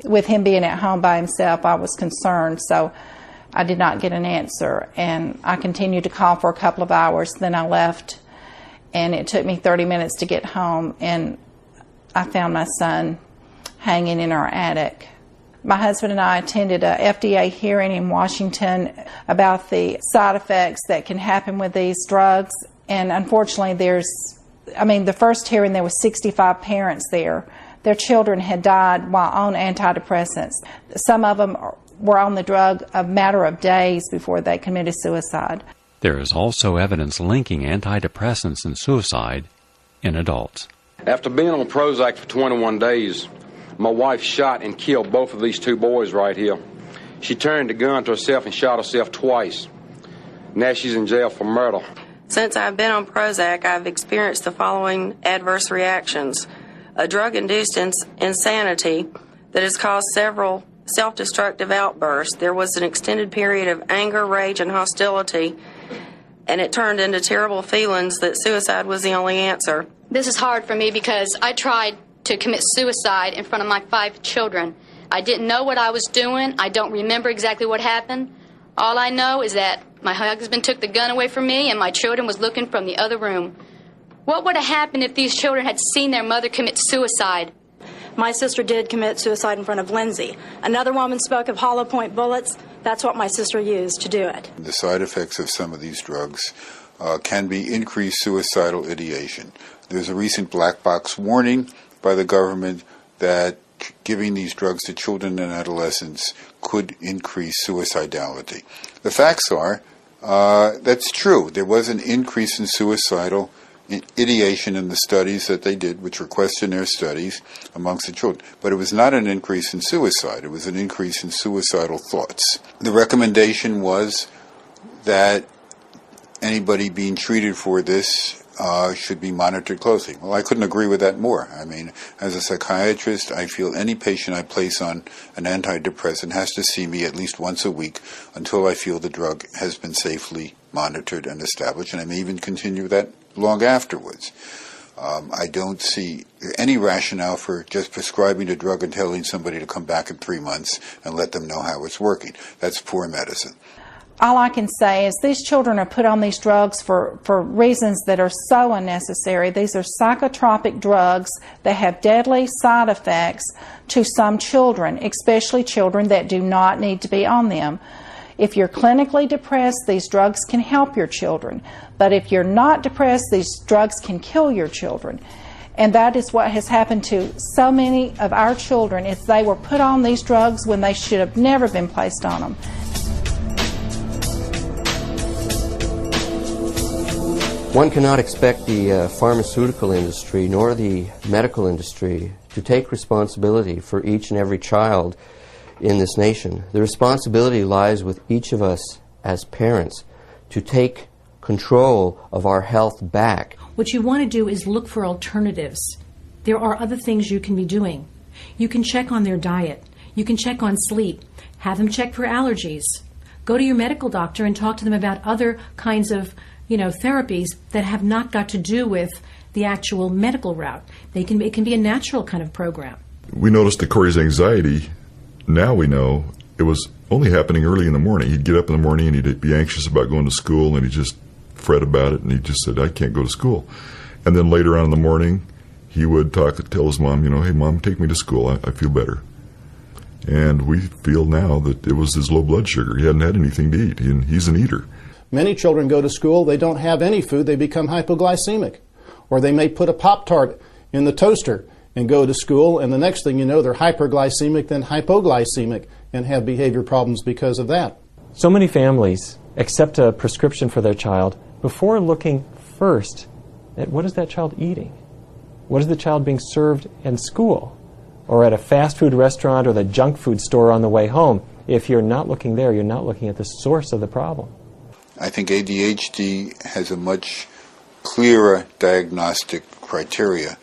with him being at home by himself, I was concerned, so I did not get an answer. And I continued to call for a couple of hours, then I left, and it took me 30 minutes to get home, and I found my son hanging in our attic. My husband and I attended a FDA hearing in Washington about the side effects that can happen with these drugs, and unfortunately the first hearing there was 65 parents there. Their children had died while on antidepressants. Some of them were on the drug a matter of days before they committed suicide. There is also evidence linking antidepressants and suicide in adults. After being on Prozac for 21 days, my wife shot and killed both of these two boys right here. She turned the gun to herself and shot herself twice. Now she's in jail for murder. Since I've been on Prozac, I've experienced the following adverse reactions. A drug-induced insanity that has caused several self-destructive outbursts. There was an extended period of anger, rage, and hostility, and it turned into terrible feelings that suicide was the only answer. This is hard for me because I tried to commit suicide in front of my 5 children. I didn't know what I was doing. I don't remember exactly what happened. All I know is that my husband took the gun away from me and my children was looking from the other room. What would have happened if these children had seen their mother commit suicide? My sister did commit suicide in front of Lindsay. Another woman spoke of hollow point bullets. That's what my sister used to do it. The side effects of some of these drugs can be increased suicidal ideation. There's a recent black box warning by the government that giving these drugs to children and adolescents could increase suicidality. The facts are that's true. There was an increase in suicidal ideation in the studies that they did, which were questionnaire studies amongst the children. But it was not an increase in suicide. It was an increase in suicidal thoughts. The recommendation was that anybody being treated for this should be monitored closely. Well, I couldn't agree with that more. I mean, as a psychiatrist, I feel any patient I place on an antidepressant has to see me at least once a week until I feel the drug has been safely monitored and established, and I may even continue that long afterwards. I don't see any rationale for just prescribing a drug and telling somebody to come back in 3 months and let them know how it's working. That's poor medicine. All I can say is these children are put on these drugs for reasons that are so unnecessary. These are psychotropic drugs that have deadly side effects to some children, especially children that do not need to be on them. If you're clinically depressed, these drugs can help your children. But if you're not depressed, these drugs can kill your children. And that is what has happened to so many of our children, is they were put on these drugs when they should have never been placed on them. One cannot expect the pharmaceutical industry nor the medical industry to take responsibility for each and every child in this nation. The responsibility lies with each of us as parents to take control of our health back. What you want to do is look for alternatives. There are other things you can be doing. You can check on their diet. You can check on sleep. Have them check for allergies. Go to your medical doctor and talk to them about other kinds of therapies that have not got to do with the actual medical route. It can be a natural kind of program. We noticed that Corey's anxiety, now we know, it was only happening early in the morning. He'd get up in the morning and he'd be anxious about going to school, and he'd just fret about it, and he just said, I can't go to school. And then later on in the morning, he would tell his mom, hey, Mom, take me to school. I feel better. And we feel now that it was his low blood sugar. He hadn't had anything to eat, and he's an eater. Many children go to school, they don't have any food, they become hypoglycemic. Or they may put a Pop-Tart in the toaster and go to school, and the next thing you know, they're hyperglycemic, then hypoglycemic, and have behavior problems because of that. So many families accept a prescription for their child before looking first at what is that child eating? What is the child being served in school or at a fast food restaurant or the junk food store on the way home? If you're not looking there, you're not looking at the source of the problem. I think ADHD has a much clearer diagnostic criteria,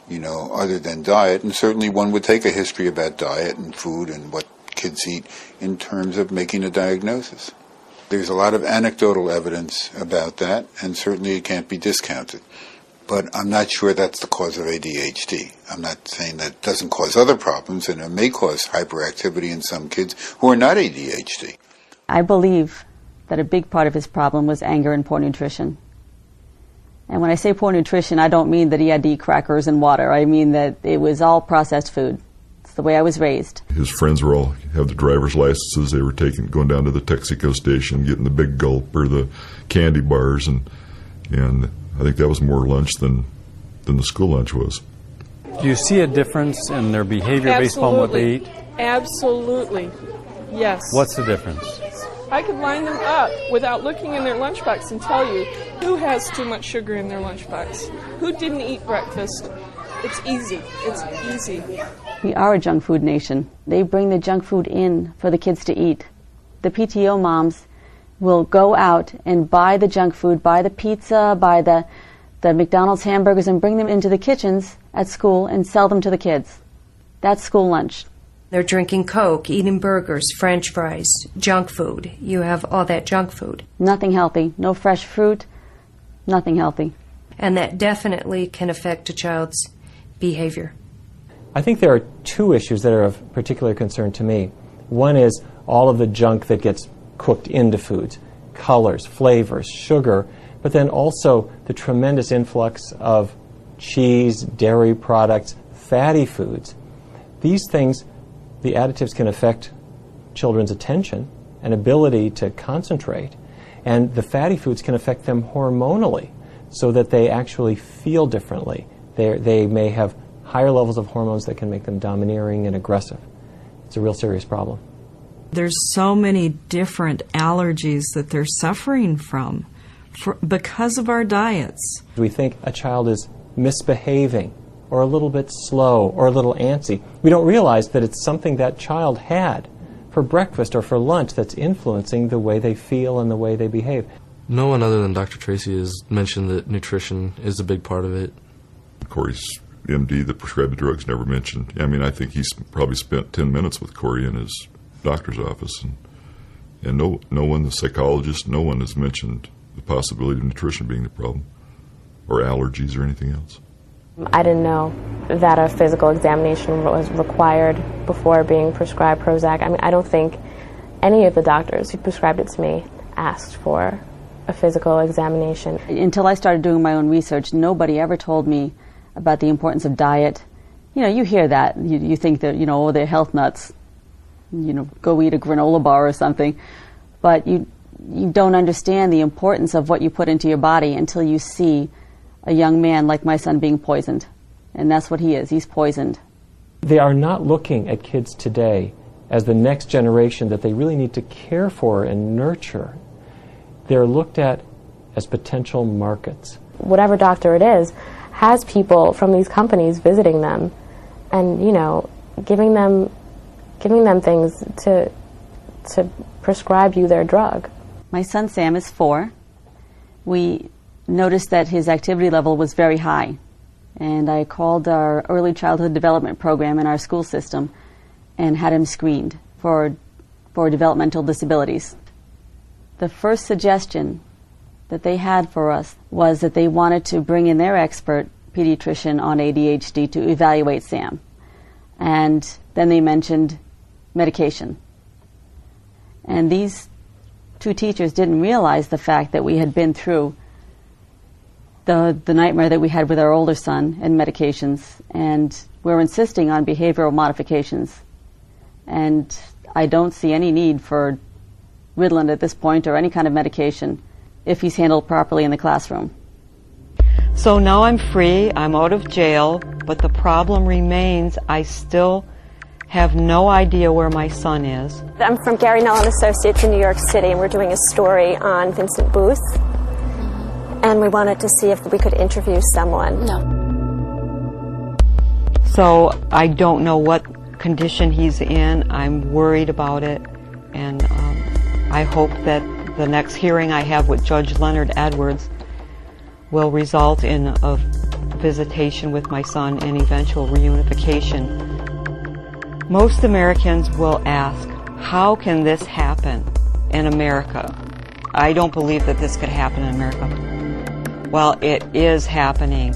other than diet, and certainly one would take a history about diet and food and what kids eat in terms of making a diagnosis. There's a lot of anecdotal evidence about that, and certainly it can't be discounted. But I'm not sure that's the cause of ADHD. I'm not saying that it doesn't cause other problems, and it may cause hyperactivity in some kids who are not ADHD. I believe that a big part of his problem was anger and poor nutrition. And when I say poor nutrition, I don't mean that he had to eat crackers and water. I mean that it was all processed food. It's the way I was raised. His friends were all have the driver's licenses. They were going down to the Texaco station, getting the Big Gulp or the candy bars, and I think that was more lunch than the school lunch was. Do you see a difference in their behavior based on what they eat? Absolutely. Yes. What's the difference? I could line them up without looking in their lunchbox and tell you who has too much sugar in their lunchbox, who didn't eat breakfast. It's easy. It's easy. We are a junk food nation. They bring the junk food in for the kids to eat. The PTO moms will go out and buy the junk food, buy the pizza, buy the McDonald's hamburgers, and bring them into the kitchens at school and sell them to the kids. That's school lunch. They're drinking Coke, eating burgers, French fries, junk food. You have all that junk food. Nothing healthy. No fresh fruit. Nothing healthy. And that definitely can affect a child's behavior. I think there are two issues that are of particular concern to me. One is all of the junk that gets cooked into foods, colors, flavors, sugar, but then also the tremendous influx of cheese, dairy products, fatty foods. These things, the additives can affect children's attention and ability to concentrate, and the fatty foods can affect them hormonally so that they actually feel differently. They may have higher levels of hormones that can make them domineering and aggressive. It's a real serious problem. There's so many different allergies that they're suffering from because of our diets. We think a child is misbehaving or a little bit slow or a little antsy. We don't realize that it's something that child had for breakfast or for lunch that's influencing the way they feel and the way they behave. No one other than Dr. Tracy has mentioned that nutrition is a big part of it. Corey's MD that prescribed the drugs never mentioned. I mean, I think he's probably spent 10 minutes with Corey in his doctor's office, and no one, the psychologist, no one has mentioned the possibility of nutrition being the problem, or allergies or anything else. I didn't know that a physical examination was required before being prescribed Prozac. I mean, I don't think any of the doctors who prescribed it to me asked for a physical examination. Until I started doing my own research, nobody ever told me about the importance of diet. You know, you hear that. You think that, oh, they're health nuts. Go eat a granola bar or something. But you don't understand the importance of what you put into your body until you see a young man like my son being poisoned. And that's what he is. He's poisoned. They are not looking at kids today as the next generation that they really need to care for and nurture. They're looked at as potential markets. Whatever doctor it is has people from these companies visiting them and, giving them things to prescribe you their drug. My son Sam is 4. We noticed that his activity level was very high, and I called our early childhood development program in our school system and had him screened for developmental disabilities. The first suggestion that they had for us was that they wanted to bring in their expert pediatrician on ADHD to evaluate Sam. And then they mentioned medication. And these two teachers didn't realize the fact that we had been through the nightmare that we had with our older son and medications, and we're insisting on behavioral modifications. And I don't see any need for Ritalin at this point or any kind of medication if he's handled properly in the classroom. So now I'm free, I'm out of jail, but the problem remains I still have no idea where my son is. I'm from Gary Null and Associates in New York City, and we're doing a story on Vincent Booth. And we wanted to see if we could interview someone. No. So I don't know what condition he's in. I'm worried about it, and I hope that the next hearing I have with Judge Leonard Edwards will result in a visitation with my son and eventual reunification. Most Americans will ask, how can this happen in America? I don't believe that this could happen in America. Well, it is happening.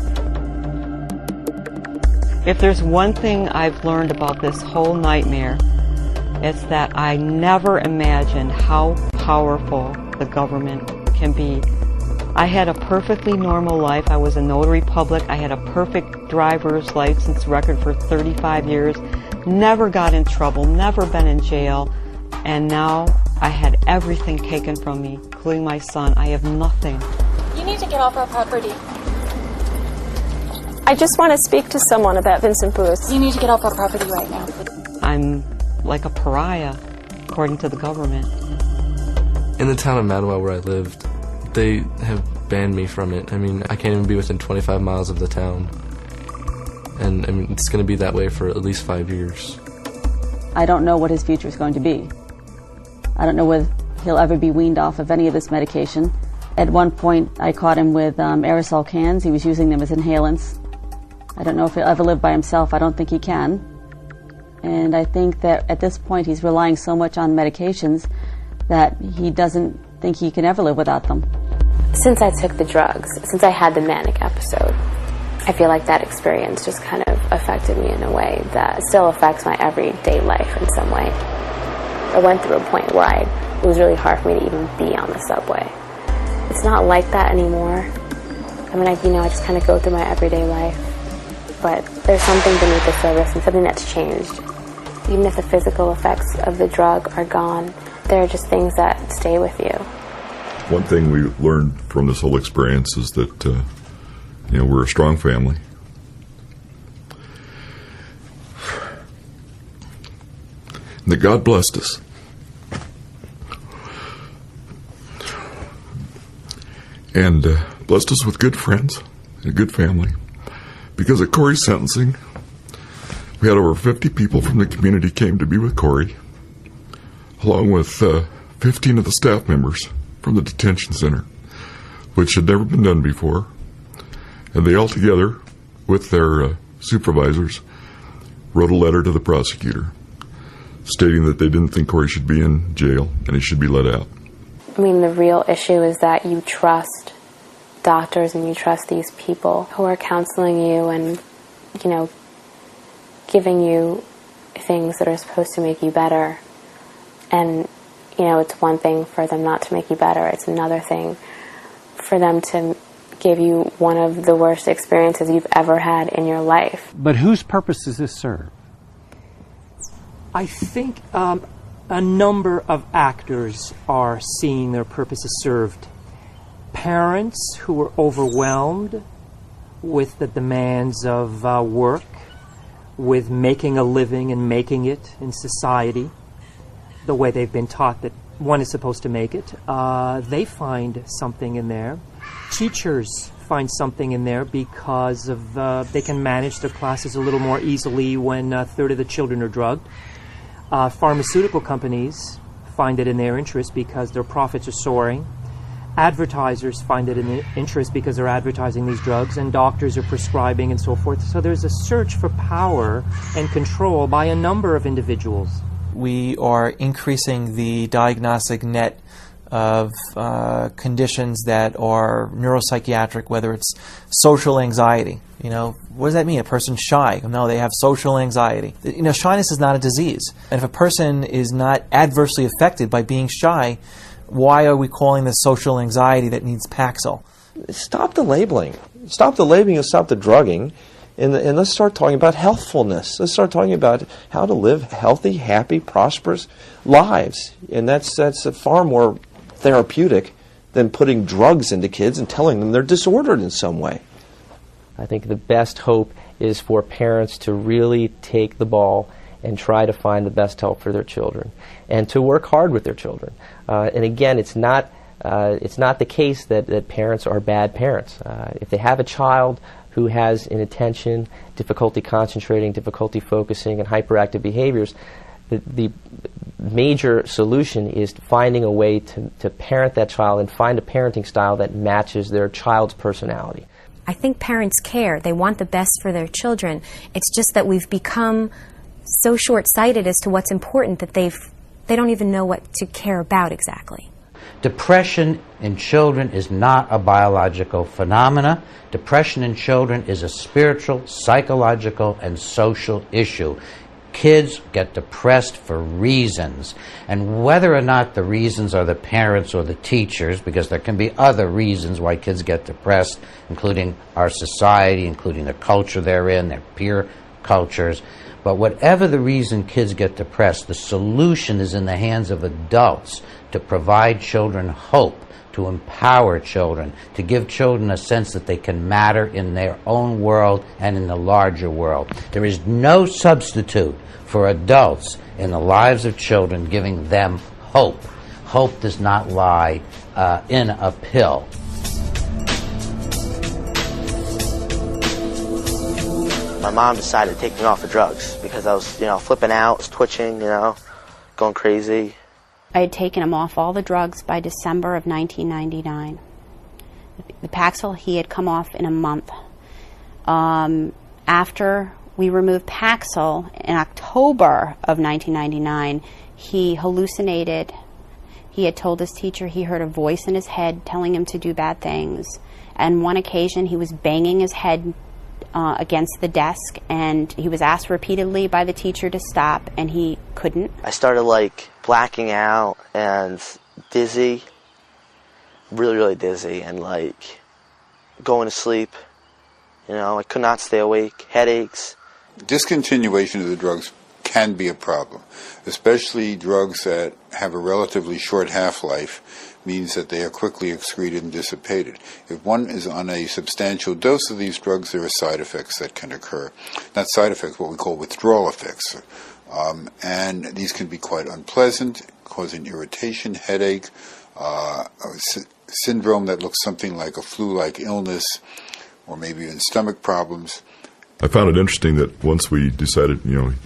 If there's one thing I've learned about this whole nightmare, it's that I never imagined how powerful the government can be. I had a perfectly normal life. I was a notary public. I had a perfect driver's license record for 35 years. Never got in trouble, never been in jail. And now I had everything taken from me, including my son. I have nothing. You need to get off our property. I just want to speak to someone about Vincent Booth. You need to get off our property right now. I'm like a pariah, according to the government. In the town of Mattawa where I lived, they have banned me from it. I mean, I can't even be within 25 miles of the town. And I mean, it's going to be that way for at least 5 years. I don't know what his future is going to be. I don't know whether he'll ever be weaned off of any of this medication. At one point, I caught him with aerosol cans. He was using them as inhalants. I don't know if he'll ever live by himself. I don't think he can. And I think that at this point, he's relying so much on medications that he doesn't think he can ever live without them. Since I took the drugs, since I had the manic episode, I feel like that experience just kind of affected me in a way that still affects my everyday life in some way. I went through a point where it was really hard for me to even be on the subway. It's not like that anymore. I mean, I just kind of go through my everyday life. But there's something beneath the surface and something that's changed. Even if the physical effects of the drug are gone, there are just things that stay with you. One thing we learned from this whole experience is that we're a strong family. And that God blessed us. And blessed us with good friends and a good family. Because at Corey's sentencing, we had over 50 people from the community came to be with Corey, along with 15 of the staff members from the detention center, which had never been done before. And they all together, with their supervisors, wrote a letter to the prosecutor stating that they didn't think Corey should be in jail and he should be let out. I mean, the real issue is that you trust doctors and you trust these people who are counseling you and, giving you things that are supposed to make you better. And, it's one thing for them not to make you better. It's another thing for them to give you one of the worst experiences you've ever had in your life. But whose purpose does this serve? I think a number of actors are seeing their purposes served. Parents who are overwhelmed with the demands of work, with making a living and making it in society, the way they've been taught that one is supposed to make it, they find something in there. Teachers find something in there because of they can manage their classes a little more easily when a third of the children are drugged. Pharmaceutical companies find it in their interest because their profits are soaring. Advertisers find it in their interest because they're advertising these drugs, and doctors are prescribing and so forth. So there's a search for power and control by a number of individuals. We are increasing the diagnostic net of conditions that are neuropsychiatric, whether it's social anxiety. What does that mean? A person's shy? No, they have social anxiety. Shyness is not a disease. And if a person is not adversely affected by being shy, why are we calling this social anxiety that needs Paxil? stop the labeling. Stop the labeling and stop the drugging. And let's start talking about healthfulness. Let's start talking about how to live healthy, happy, prosperous lives. And that's far more therapeutic than putting drugs into kids and telling them they're disordered in some way. I think the best hope is for parents to really take the ball and try to find the best help for their children and to work hard with their children. And again, it's not the case that parents are bad parents. If they have a child who has inattention, difficulty concentrating, difficulty focusing, and hyperactive behaviors, the major solution is finding a way to parent that child and find a parenting style that matches their child's personality. I think parents care. They want the best for their children. It's just that we've become so short-sighted as to what's important that they don't even know what to care about exactly. Depression in children is not a biological phenomena. Depression in children is a spiritual, psychological, and social issue. Kids get depressed for reasons, and whether or not the reasons are the parents or the teachers, because there can be other reasons why kids get depressed, including our society, including the culture they're in, their peer cultures. But whatever the reason kids get depressed, the solution is in the hands of adults to provide children hope, to empower children, to give children a sense that they can matter in their own world and in the larger world. There is no substitute for adults in the lives of children giving them hope. Hope does not lie in a pill. My mom decided to take me off of drugs because I was, flipping out, was twitching, going crazy. I had taken him off all the drugs by December of 1999. The Paxil, he had come off in a month. After we removed Paxil in October of 1999, he hallucinated. He had told his teacher he heard a voice in his head telling him to do bad things. On one occasion, he was banging his head against the desk, and he was asked repeatedly by the teacher to stop, and he couldn't. I started blacking out and dizzy, really, really dizzy, and going to sleep. I could not stay awake, headaches. Discontinuation of the drugs can be a problem, especially drugs that have a relatively short half-life means that they are quickly excreted and dissipated. If one is on a substantial dose of these drugs, there are side effects that can occur. Not side effects, what we call withdrawal effects. And these can be quite unpleasant, causing irritation, headache, syndrome that looks something like a flu-like illness, or maybe even stomach problems. I found it interesting that once we decided,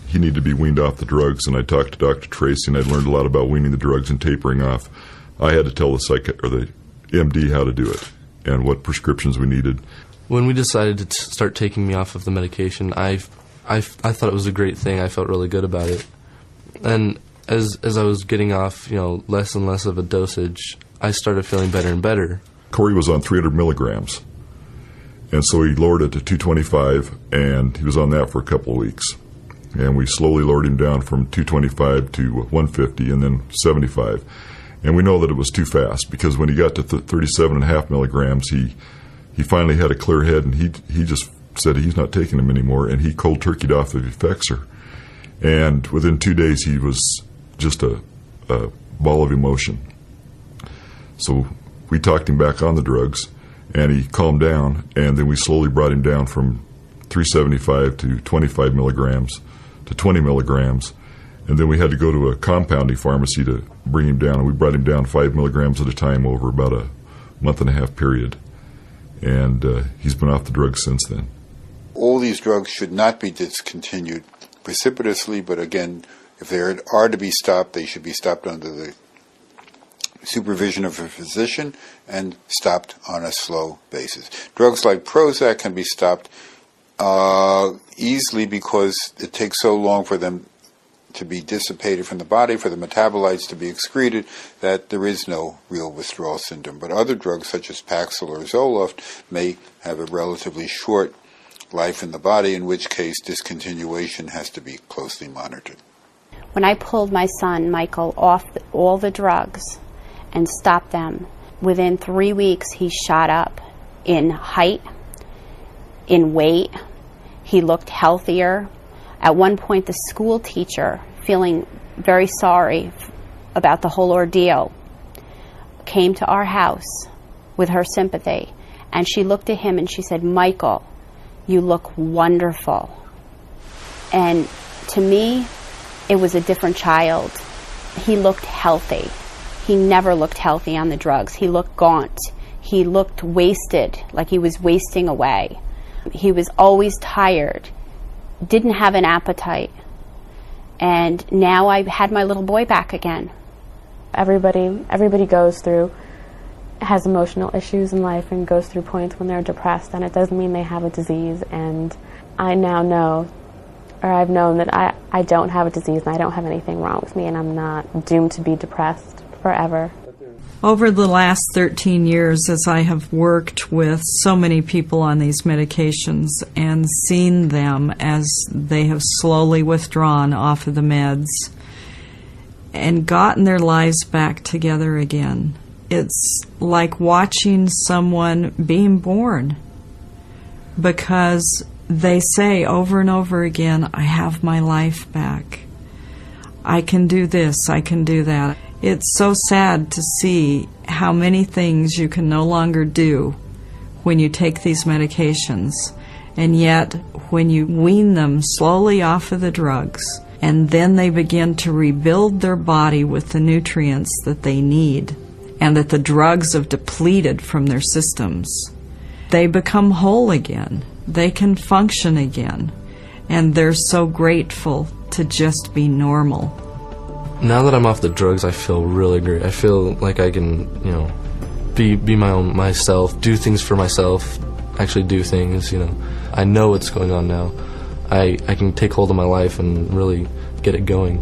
he needed to be weaned off the drugs, and I talked to Dr. Tracy, and I learned a lot about weaning the drugs and tapering off. I had to tell the MD how to do it and what prescriptions we needed. When we decided to start taking me off of the medication, I thought it was a great thing. I felt really good about it. And as I was getting off, less and less of a dosage, I started feeling better and better. Corey was on 300 milligrams. And so he lowered it to 225, and he was on that for a couple of weeks. And we slowly lowered him down from 225 to 150 and then 75. And we know that it was too fast, because when he got to 37.5 milligrams, he finally had a clear head, and he just said he's not taking them anymore, and he cold turkeyed off of Effexor. And within 2 days, he was just a ball of emotion. So we talked him back on the drugs, and he calmed down, and then we slowly brought him down from 375 to 25 milligrams to 20 milligrams. And then we had to go to a compounding pharmacy to bring him down, and we brought him down 5 milligrams at a time over about a month-and-a-half period. And he's been off the drugs since then. All these drugs should not be discontinued precipitously, but again, if they are to be stopped, they should be stopped under the supervision of a physician and stopped on a slow basis. Drugs like Prozac can be stopped easily because it takes so long for them to be dissipated from the body, for the metabolites to be excreted, that there is no real withdrawal syndrome. But other drugs such as Paxil or Zoloft may have a relatively short life in the body, in which case discontinuation has to be closely monitored. When I pulled my son, Michael, off all the drugs and stopped them, within 3 weeks he shot up in height, in weight. He looked healthier. At one point, the school teacher, feeling very sorry about the whole ordeal, came to our house with her sympathy, and she looked at him and she said, "Michael, you look wonderful." And to me, it was a different child. He looked healthy. He never looked healthy on the drugs. He looked gaunt. He looked wasted, like he was wasting away. He was always tired, didn't have an appetite. And now I had my little boy back again. Everybody goes through, has emotional issues in life and goes through points when they're depressed, and it doesn't mean they have a disease. And I now know, or I've known that I don't have a disease and I don't have anything wrong with me, and I'm not doomed to be depressed forever. Over the last 13 years, as I have worked with so many people on these medications and seen them as they have slowly withdrawn off of the meds and gotten their lives back together again, it's like watching someone being born, because they say over and over again, "I have my life back. I can do this, I can do that." It's so sad to see how many things you can no longer do when you take these medications, and yet when you wean them slowly off of the drugs, and then they begin to rebuild their body with the nutrients that they need and that the drugs have depleted from their systems, they become whole again. They can function again, and they're so grateful to just be normal. Now that I'm off the drugs, I feel really great. I feel like I can, be myself, do things for myself, actually do things, I know what's going on now. I can take hold of my life and really get it going.